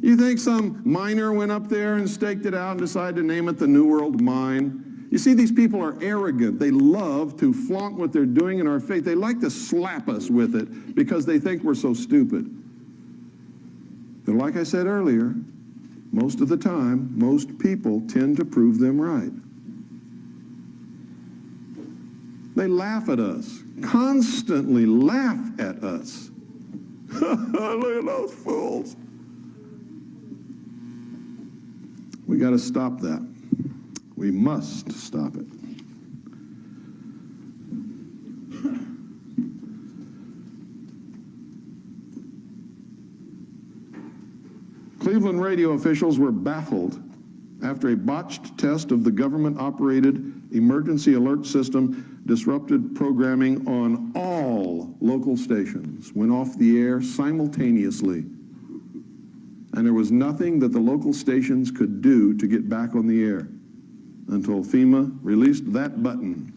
You think some miner went up there and staked it out and decided to name it the New World mine? You see, these people are arrogant. They love to flaunt what they're doing in our faith. They like to slap us with it because they think we're so stupid. But like I said earlier, most of the time, most people tend to prove them right. They laugh at us, constantly laugh at us. Look at those fools. We got to stop that. We must stop it. Cleveland radio officials were baffled after a botched test of the government-operated emergency alert system disrupted programming on all local stations, went off the air simultaneously. And there was nothing that the local stations could do to get back on the air until FEMA released that button.